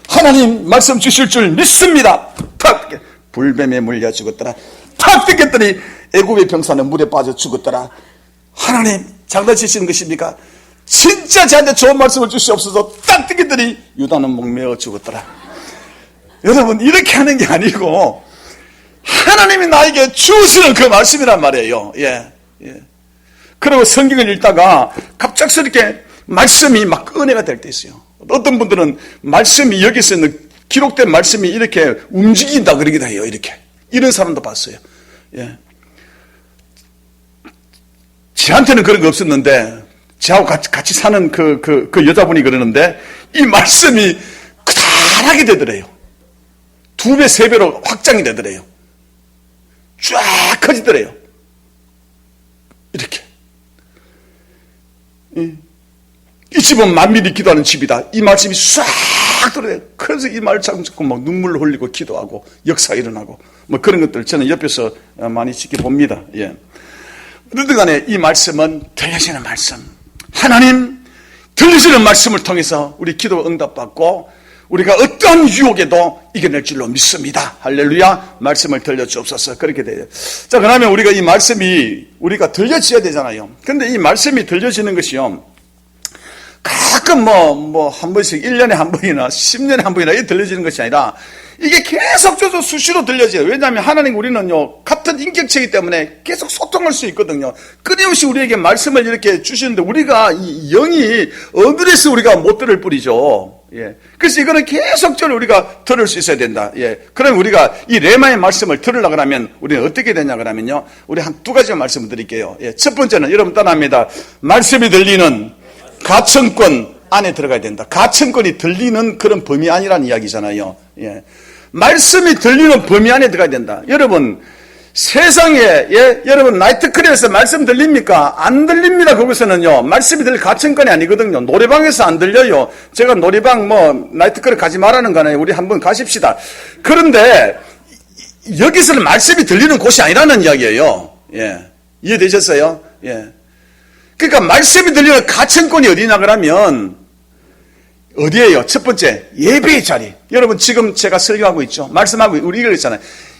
하나님 말씀 주실 줄 믿습니다. 탁 불뱀에 물려 죽었더라. 탁 뜯겼더니 애굽의 병사는 물에 빠져 죽었더라. 하나님 장난치시는 것입니까? 진짜 저한테 좋은 말씀을 주시옵소서. 딱 뜯겼더니 유다는 목매어 죽었더라. 여러분 이렇게 하는 게 아니고 하나님이 나에게 주시는 그 말씀이란 말이에요. 그리고 성경을 읽다가 갑작스럽게 말씀이 막 은혜가 될 때 있어요. 어떤 분들은 말씀이 여기서 있는 기록된 말씀이 이렇게 움직인다 그러기도 해요. 이런 사람도 봤어요. 저한테는 그런 거 없었는데 저하고 같이 사는 그 여자분이 그러는데 이 말씀이 크다랗게 되더래요. 2배, 3배로 확장이 되더래요. 쫙 커지더래요. 이렇게. 이 집은 만민이 기도하는 집이다. 이 말씀이 싹 들어요. 그래서 이 말을 참 듣고 막 눈물 흘리고 기도하고 역사 일어나고 뭐 그런 것들 저는 옆에서 많이 지켜봅니다. 예. 어쨌든 간에 이 말씀은 들려지는 말씀. 하나님 들려지는 말씀을 통해서 우리 기도가 응답받고 우리가 어떠한 유혹에도 이겨낼 줄로 믿습니다. 할렐루야. 말씀을 들려주옵소서. 그렇게 돼요. 자, 그러면 우리가 이 말씀이 우리가 들려져야 되잖아요. 근데 이 말씀이 들려지는 것이요, 가끔 한 번씩 1년에 한 번이나 10년에 한 번이나 이게 들려지는 것이 아니라 이게 계속적으로 수시로 들려져요. 왜냐하면 하나님 우리는요, 같은 인격체이기 때문에 계속 소통할 수 있거든요. 끊임없이 우리에게 말씀을 이렇게 주시는데 우리가 이 영이 어디에서 우리가 못 들을 뿐이죠. 예. 그래서 이거는 계속적으로 우리가 들을 수 있어야 된다. 예. 그럼 우리가 이 레마의 말씀을 들으려고 하면 우리는 어떻게 되냐 그러면요, 우리 한 두 가지 말씀을 드릴게요. 예. 첫 번째는 여러분 따라합니다. 말씀이 들리는 가천권 안에 들어가야 된다. 가천권이 들리는 그런 범위 아니라는 이야기잖아요. 예. 말씀이 들리는 범위 안에 들어가야 된다. 여러분, 세상에, 예, 여러분, 나이트클럽에서 말씀 들립니까? 안 들립니다. 거기서는요, 말씀이 들릴 가천권이 아니거든요. 노래방에서 안 들려요. 제가 노래방, 나이트클럽 가지 말라는 거 아니에요. 우리 한번 가십시다. 그런데, 여기서는 말씀이 들리는 곳이 아니라는 이야기예요. 예. 이해되셨어요? 예. 그러니까, 말씀이 들리는 가천권이 어디냐, 그러면, 어디예요? 첫 번째, 예배의 자리. 여러분, 지금 제가 설교하고 있죠. 말씀하고, 우리 이걸 했잖아요.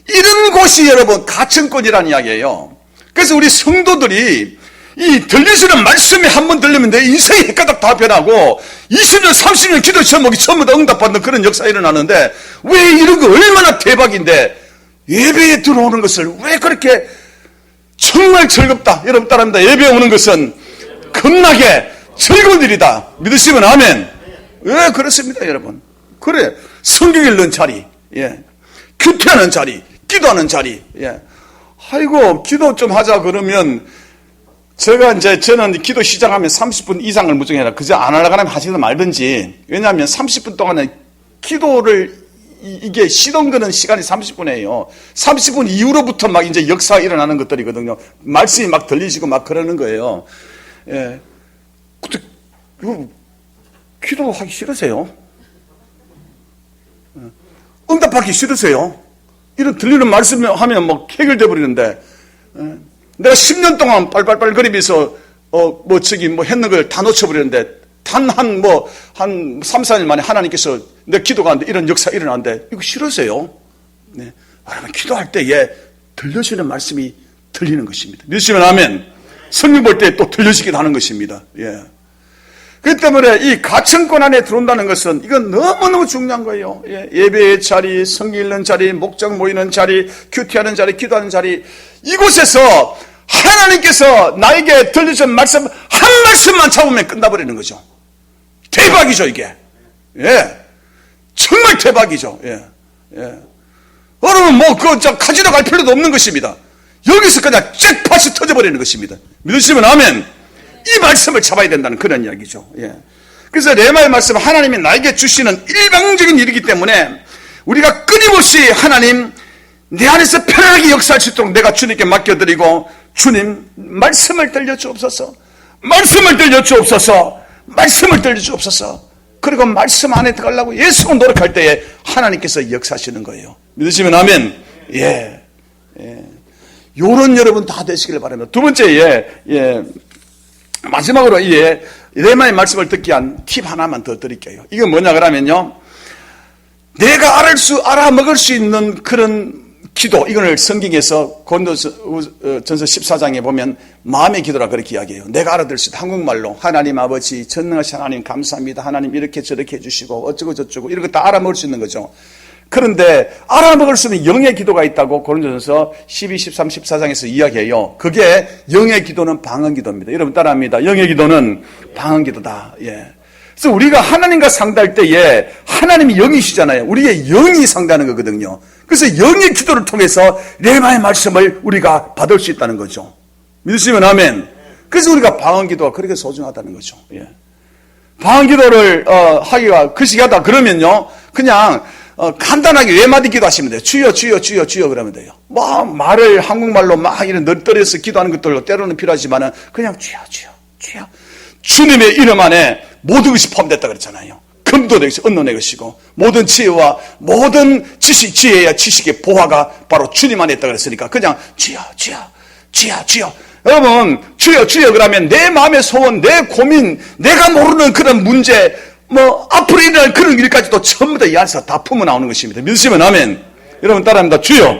이런 곳이 여러분 가천권이라는 이야기예요. 그래서 우리 성도들이 이 들리시는 말씀이 한번 들리면 내 인생이 가닥 다 변하고 20년 30년 기도 제목이 전부 다 응답받는 그런 역사가 일어나는데 왜 이런 거 얼마나 대박인데 예배에 들어오는 것을 왜 그렇게 정말 즐겁다. 여러분 따라합니다. 예배에 오는 것은 겁나게 즐거운 일이다. 믿으시면 아멘. 왜 그렇습니다 여러분. 그래 성경 읽는 자리, 예, 큐티하는 자리, 기도하는 자리. 예. 아이고, 기도 좀 하자 그러면, 저는 기도 시작하면 30분 이상을 무조건 해라. 그저 안 하려고 하면 하시든 말든지. 왜냐하면 30분 동안에 기도를, 이게 시동 거는 시간이 30분이에요. 30분 이후로부터 막 이제 역사가 일어나는 것들이거든요. 말씀이 막 들리시고 막 그러는 거예요. 예. 근데, 이거, 기도하기 싫으세요? 응답받기 싫으세요? 이런 들리는 말씀 하면 막 해결돼 버리는데, 내가 10년 동안 빨빨빨 거리면서 했는 걸 다 놓쳐버리는데, 단 한 3, 4일 만에 하나님께서 내 기도가는데 이런 역사 일어나는데, 이거 싫으세요? 네. 여러분, 기도할 때에 들려지는 말씀이 들리는 것입니다. 믿으시면 아멘. 성경 볼 때 또 들려지기도 하는 것입니다. 예. 그렇기 때문에 이 가천권 안에 들어온다는 것은 이건 너무너무 중요한 거예요. 예, 예배의 자리, 성경 읽는 자리, 목장 모이는 자리, 큐티하는 자리, 기도하는 자리, 이곳에서 하나님께서 나에게 들려준 말씀 한 말씀만 잡으면 끝나버리는 거죠. 대박이죠 이게. 예, 정말 대박이죠. 예, 예. 여러분 가지러 갈 필요도 없는 것입니다. 여기서 그냥 잭팟이 터져버리는 것입니다. 믿으시면 아멘. 이 말씀을 잡아야 된다는 그런 이야기죠. 예. 그래서 레마의 말씀은 하나님이 나에게 주시는 일방적인 일이기 때문에 우리가 끊임없이 하나님 내 안에서 편안하게 역사할 수 있도록 내가 주님께 맡겨드리고 주님 말씀을 들려주옵소서, 말씀을 들려주옵소서, 말씀을 들려주옵소서. 그리고 말씀 안에 들어가려고 예수가 노력할 때에 하나님께서 역사하시는 거예요. 믿으시면 아멘. 예. 예. 요런 여러분 다 되시길 바랍니다. 두 번째, 마지막으로 레마의 말씀을 듣기 위한 팁 하나만 더 드릴게요. 이게 뭐냐 그러면요, 내가 알아먹을 수 있는 그런 기도, 이걸 성경에서 고린도전서 14장에 보면 마음의 기도라 그렇게 이야기해요. 내가 알아들 수 있다. 한국말로 하나님 아버지 전능하신 하나님 감사합니다. 하나님 이렇게 저렇게 해주시고 어쩌고 저쩌고 이런 거 다 알아먹을 수 있는 거죠. 그런데 알아먹을 수 있는 영의 기도가 있다고 고린도전서 12, 13, 14장에서 이야기해요. 그게 영의 기도는 방언 기도입니다. 여러분 따라합니다. 영의 기도는 방언 기도다. 예. 그래서 우리가 하나님과 상대할 때에 하나님이 영이시잖아요. 우리의 영이 상대하는 거거든요. 그래서 영의 기도를 통해서 레마의 말씀을 우리가 받을 수 있다는 거죠. 믿으시면 아멘. 그래서 우리가 방언 기도가 그렇게 소중하다는 거죠. 예. 방언 기도를 하기가 그시기하다 그러면요, 그냥 간단하게 외마디 기도하시면 돼요. 주여 주여 주여 주여 그러면 돼요. 말을 한국말로 막 이런 널떨어서 기도하는 것들로 때로는 필요하지만은 그냥 주여 주여 주여 주님의 이름 안에 모든 것이 포함됐다 그랬잖아요. 금도 내 것이 은도 내 것이고 모든 지혜와 모든 지혜와 지식의 보화가 바로 주님 안에 있다 그랬으니까 그냥 주여 주여 주여 주여. 여러분 주여 주여 그러면 내 마음의 소원, 내 고민, 내가 모르는 그런 문제, 앞으로 일어날 그런 일까지도 전부 다 이 안에서 다 품어 나오는 것입니다. 믿으시면 아멘. 여러분 따라합니다. 주여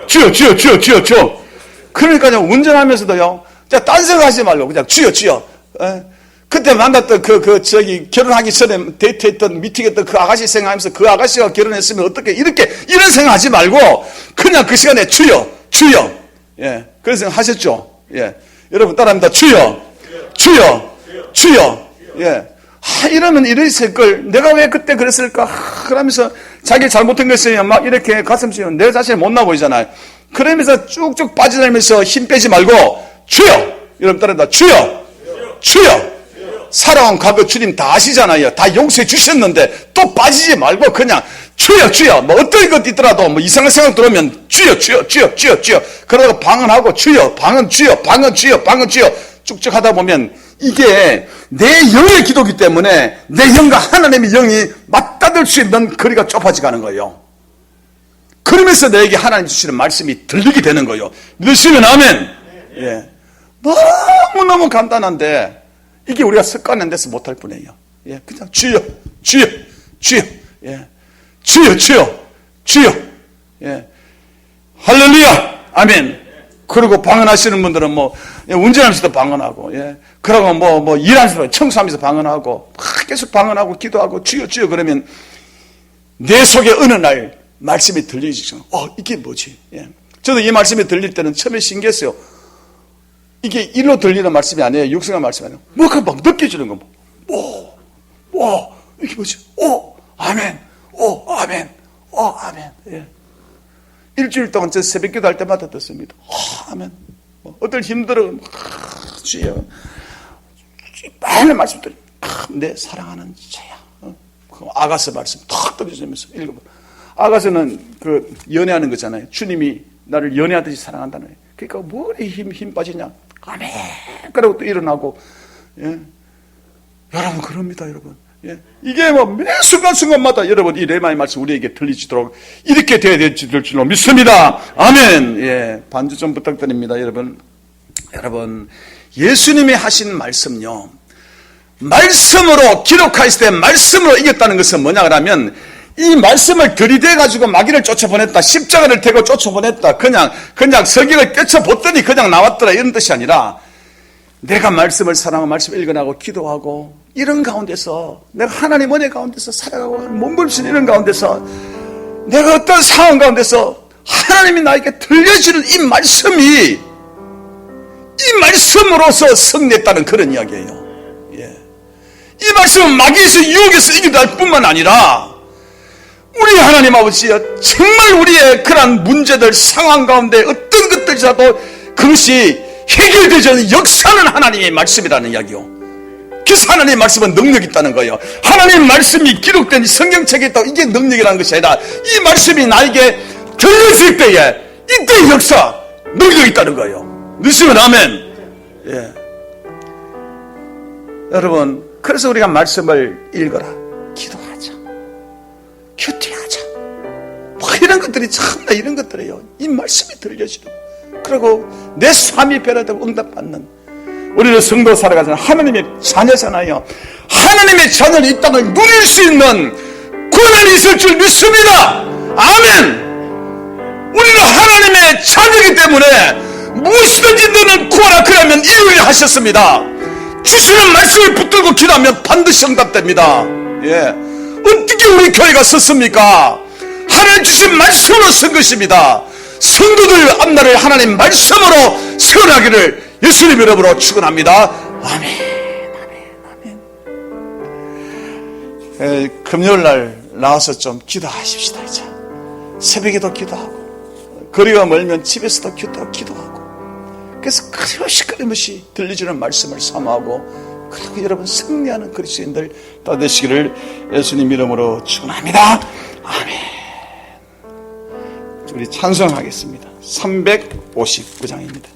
주여 주여 주여 주여 주여. 그러니까요 운전하면서도요 딴 생각하지 말고 그냥 주여 주여. 그때 만났던 결혼하기 전에 데이트했던 미팅했던 그 아가씨 생각하면서 그 아가씨가 결혼했으면 어떻게 이런 생각하지 말고 그냥 그 시간에 주여 주여. 예, 그런 생각 하셨죠? 예, 여러분 따라합니다. 주여 주여 주여. 예, 이러면 이랬을 걸 내가 왜 그때 그랬을까? 그러면서 자기 잘못한 것을 막 이렇게 가슴 찌면 내 자신이 못나 보이잖아요. 그러면서 쭉쭉 빠져다니면서 힘 빼지 말고 주여. 여러분 따라합니다. 주여 주여. 살아온 과거 주님 다 아시잖아요. 다 용서해 주셨는데 또 빠지지 말고 그냥 주여 주여. 어떤 것 있더라도 이상한 생각 들어오면 주여 주여 주여 주여 주여. 그러다가 방언하고 주여 방언 주여 방언 주여 방언 주여 쭉쭉 하다 보면 이게 내 영의 기도기 때문에 내 영과 하나님의 영이 맞닿을 수 있는 거리가 좁아지가는 거예요. 그러면서 내게 하나님 주시는 말씀이 들리게 되는 거예요. 믿으시면 아멘. 예, 너무너무 간단한데 이게 우리가 습관된 데서 못할 뿐이에요. 예, 그냥 주여, 주여, 주여, 예, 주여, 주여, 주여, 예, 할렐루야, 아멘. 그리고 방언하시는 분들은 운전하면서도 방언하고, 예, 그러고 일하면서 청소하면서 방언하고, 계속 방언하고 기도하고 주여, 주여 그러면 내 속에 어느 날 말씀이 들리시죠. 이게 뭐지? 예, 저도 이 말씀이 들릴 때는 처음에 신기했어요. 이게 일로 들리는 말씀이 아니에요. 육성의 말씀이 아니에요. 뭐가 막 느껴지는 거. 이게 뭐지? 아멘. 아멘. 아멘. 예. 일주일 동안 저 새벽 기도 할 때마다 듣습니다. 아멘. 어떨 힘들어. 주여. 많은 말씀 들으면 내 사랑하는 자야. 아가서 말씀 탁 들으시면서 읽어봐. 아가서는 연애하는 거잖아요. 주님이 나를 연애하듯이 사랑한다는 거예요. 그러니까 뭐에 힘 빠지냐? 아멘. 그러고 또 일어나고, 예. 여러분, 그럽니다, 여러분. 예. 이게 매 순간순간마다 여러분, 이 레마의 말씀 우리에게 들리지도록 이렇게 되어야 될 줄로 믿습니다. 아멘. 예. 반주 좀 부탁드립니다, 여러분. 여러분, 예수님이 하신 말씀요. 말씀으로 기록하실 때 말씀으로 이겼다는 것은 뭐냐 그러면 이 말씀을 들이대가지고 마귀를 쫓아보냈다. 십자가를 대고 쫓아보냈다. 그냥 석양을 꿰쳐봤더니 그냥 나왔더라. 이런 뜻이 아니라 내가 말씀을 사랑하고 말씀을 읽어나고 기도하고 이런 가운데서 내가 하나님 은혜 가운데서 살아가고 몸부림치는 이런 가운데서 내가 어떤 상황 가운데서 하나님이 나에게 들려주는 이 말씀으로서 승리했다는 그런 이야기예요. 예. 이 말씀은 마귀에서 유혹에서 이기다 뿐만 아니라 우리 하나님 아버지여 정말 우리의 그러한 문제들 상황 가운데 어떤 것들이라도 그것이 해결되지 않는 역사는 하나님의 말씀이라는 이야기요. 그래서 하나님의 말씀은 능력이 있다는 거예요. 하나님의 말씀이 기록된 성경책에 있다고 이게 능력이라는 것이 아니라 이 말씀이 나에게 들려질 때에 이때 역사 능력이 있다는 거예요. 믿으시면 아멘. 예. 여러분 그래서 우리가 말씀을 읽어라 기도하자 큐티하자 이런 것들이 참나 이런 것들이에요. 이 말씀이 들려지고 그리고 내 삶이 변화되고 응답받는 우리는 성도 살아가잖아요. 하나님의 자녀잖아요. 하나님의 자녀는 이 땅을 누릴 수 있는 권한이 있을 줄 믿습니다. 아멘. 우리는 하나님의 자녀이기 때문에 무엇이든지 너는 구하라 그러면 이루려 하셨습니다. 주시는 말씀을 붙들고 기도하면 반드시 응답됩니다. 예. 어떻게 우리 교회가 섰습니까? 하나님 주신 말씀으로 선 것입니다. 성도들 앞날을 하나님 말씀으로 세워나기를 예수님 이름으로 축원합니다. 아멘. 금요일날 나와서 좀 기도하십시다. 이제 새벽에도 기도하고 거리가 멀면 집에서도 기도하고 그래서 끊임없이 들려주는 말씀을 사모하고 그리고 여러분 승리하는 그리스도인들 다 되시기를 예수님 이름으로 축원합니다. 아멘. 우리 찬송하겠습니다. 359장입니다.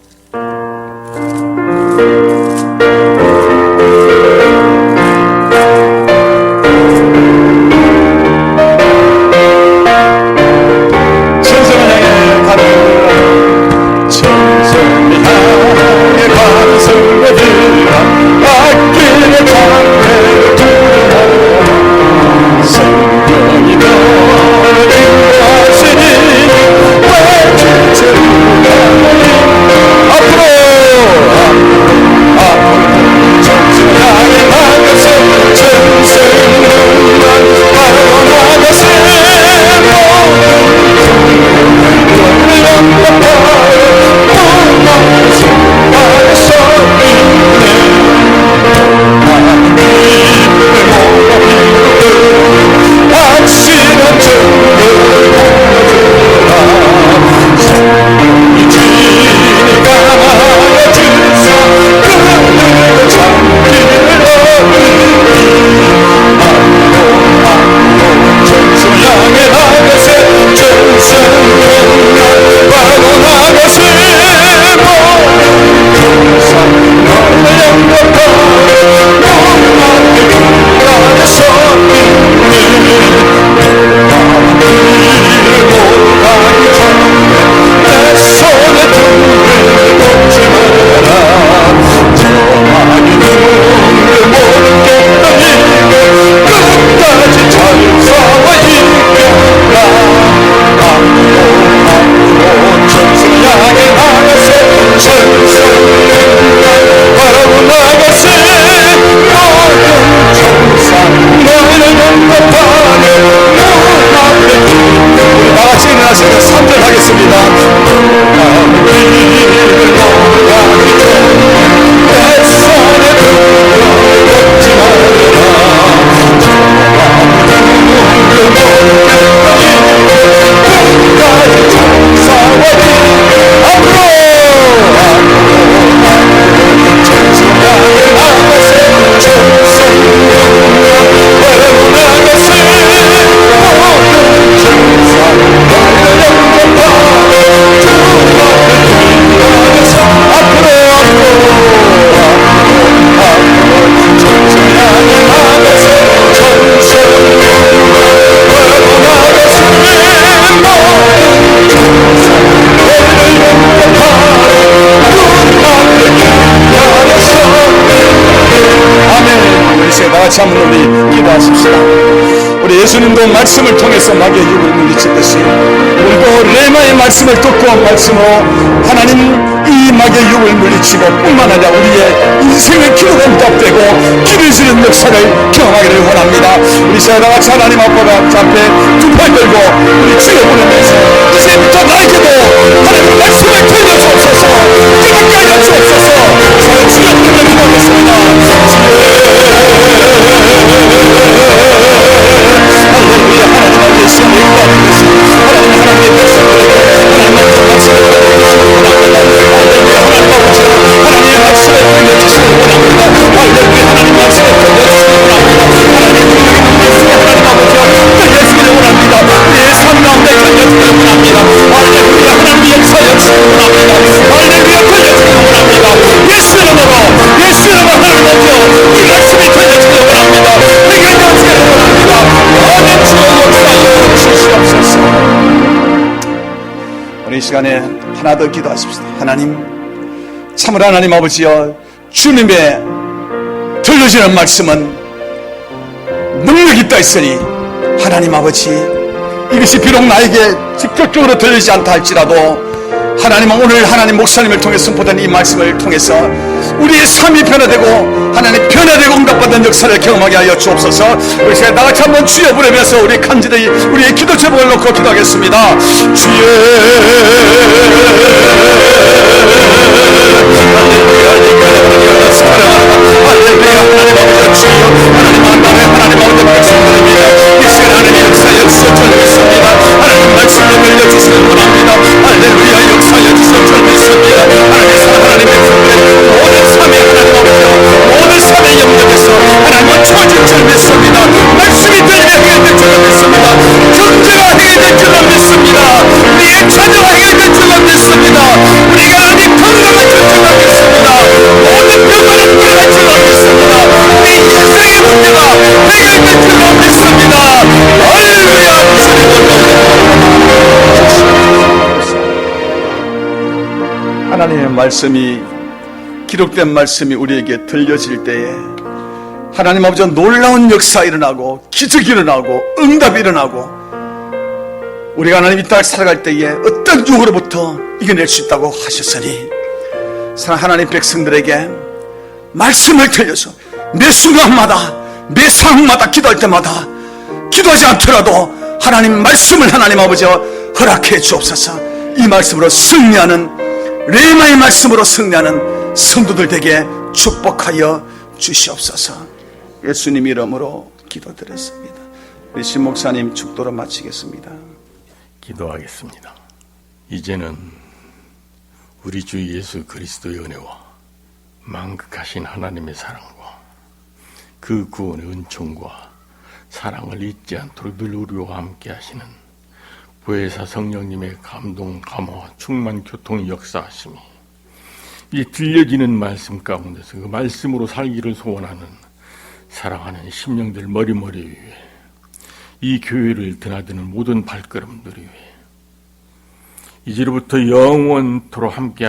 예수님도 말씀을 통해서 마귀의 유혹을 물리쳤듯이 우리도 레마의 말씀을 듣고 말씀으로 하나님 이 마귀의 유혹을 물리치고 뿐만 아니라 우리의 인생의 기도가 응답되고 기도해주는 역사를 경험하기를 원합니다. 우리 다 같이 하나님 앞에 두 팔 들고 우리 주여 부르면서 이제부터 나에게도 하나님 말씀을 들려주옵소서, 깨닫게 하여 주옵소서. 자, 주여 부르며 기도하겠습니다. 할렐루야. 하나님 앞에 시험을 기도하겠습니다. 하나님의 백성들에게 하나님 말씀을 들려주시기 원합니다. 할렐루야. 하나님 아버지 하나님의 말씀을 들려주시기 원합니다. 할렐루야. 하나님 말씀을 들려주시기 원합니다. 하나님 능력이 말씀을 하나님 아버지 들려주기를 원합니다. 우리의 삶 가운데 들려주기를 원합니다. 할렐루야. 하나님 역사하시기 원합니다. 할렐루야. 들려주기를 원합니다. 예수 이름으로 하나님 아버지 이 말씀이 들려주기를 원합니다. 해결되어지기를 원합니다. 아멘. 주여 역사하여 주시옵소서. 우리 이 시간에 하나 더 기도하십시다. 하나님, 참으로 하나님 아버지여, 주님의 들려주는 말씀은 능력이 있다 했으니 하나님 아버지, 이것이 비록 나에게 직접적으로 들리지 않다 할지라도 하나님은 오늘 하나님 목사님을 통해 선포된 이 말씀을 통해서 우리의 삶이 변화되고 하나님 변화되고 응답받는 역사를 경험하게 하여 주옵소서. 우리 시간에 나같이 한번 주여 부르면서 우리 간절히 우리의 기도 제목을 놓고 기도하겠습니다. 주여. 할렐루야. 하나님 아버지 주여, 하나님 만남의 하나님 아버지 백성들입니다. 이 시간 하나님의 역사에 주셔서 믿습니다. 하나님 말씀을 들려주시는 원합니다. 할렐루야. 역사에 주셔서 믿습니다. 하나님 백성들의 모든 삶의 하나님 아버지 모든 삶의 영역에서 하나님은 주어질 줄 믿습니다. 말씀이 들리며 해결될 줄 믿습니다. 경제가 해결될 줄 믿습니다. 우리의 자녀가 해결될 줄 믿습니다. 우리가 하나님 건강할 줄 믿습니다. 모든 병만은 해결할 줄 믿습니다. 우리 인생의 문제가 해결될 줄 믿습니다. 할렐루야. 하나님의 말씀이 기록된 말씀이 우리에게 들려질 때에 하나님 아버지 놀라운 역사 일어나고 기적이 일어나고 응답이 일어나고 우리가 하나님 이 땅을 살아갈 때에 어떤 유혹으로부터 이겨낼 수 있다고 하셨으니 사랑 하나님 백성들에게 말씀을 들려서 매 순간마다 매 상황마다 기도할 때마다 기도하지 않더라도 하나님 말씀을 하나님 아버지와 허락해 주옵소서. 이 말씀으로 승리하는 레마의 말씀으로 승리하는 성도들 되게 축복하여 주시옵소서. 예수님 이름으로 기도드렸습니다. 우리 신 목사님 축도로 마치겠습니다. 기도하겠습니다. 이제는 우리 주 예수 그리스도의 은혜와 만극하신 하나님의 사랑과 그 구원의 은총과 사랑을 잊지 않도록 늘 우리와 함께 하시는 보혜사 성령님의 감동, 감화, 충만 교통의 역사하심이 이 들려지는 말씀 가운데서 그 말씀으로 살기를 소원하는 사랑하는 심령들 머리머리 위에 이 교회를 드나드는 모든 발걸음들 위에 이제로부터 영원토록 함께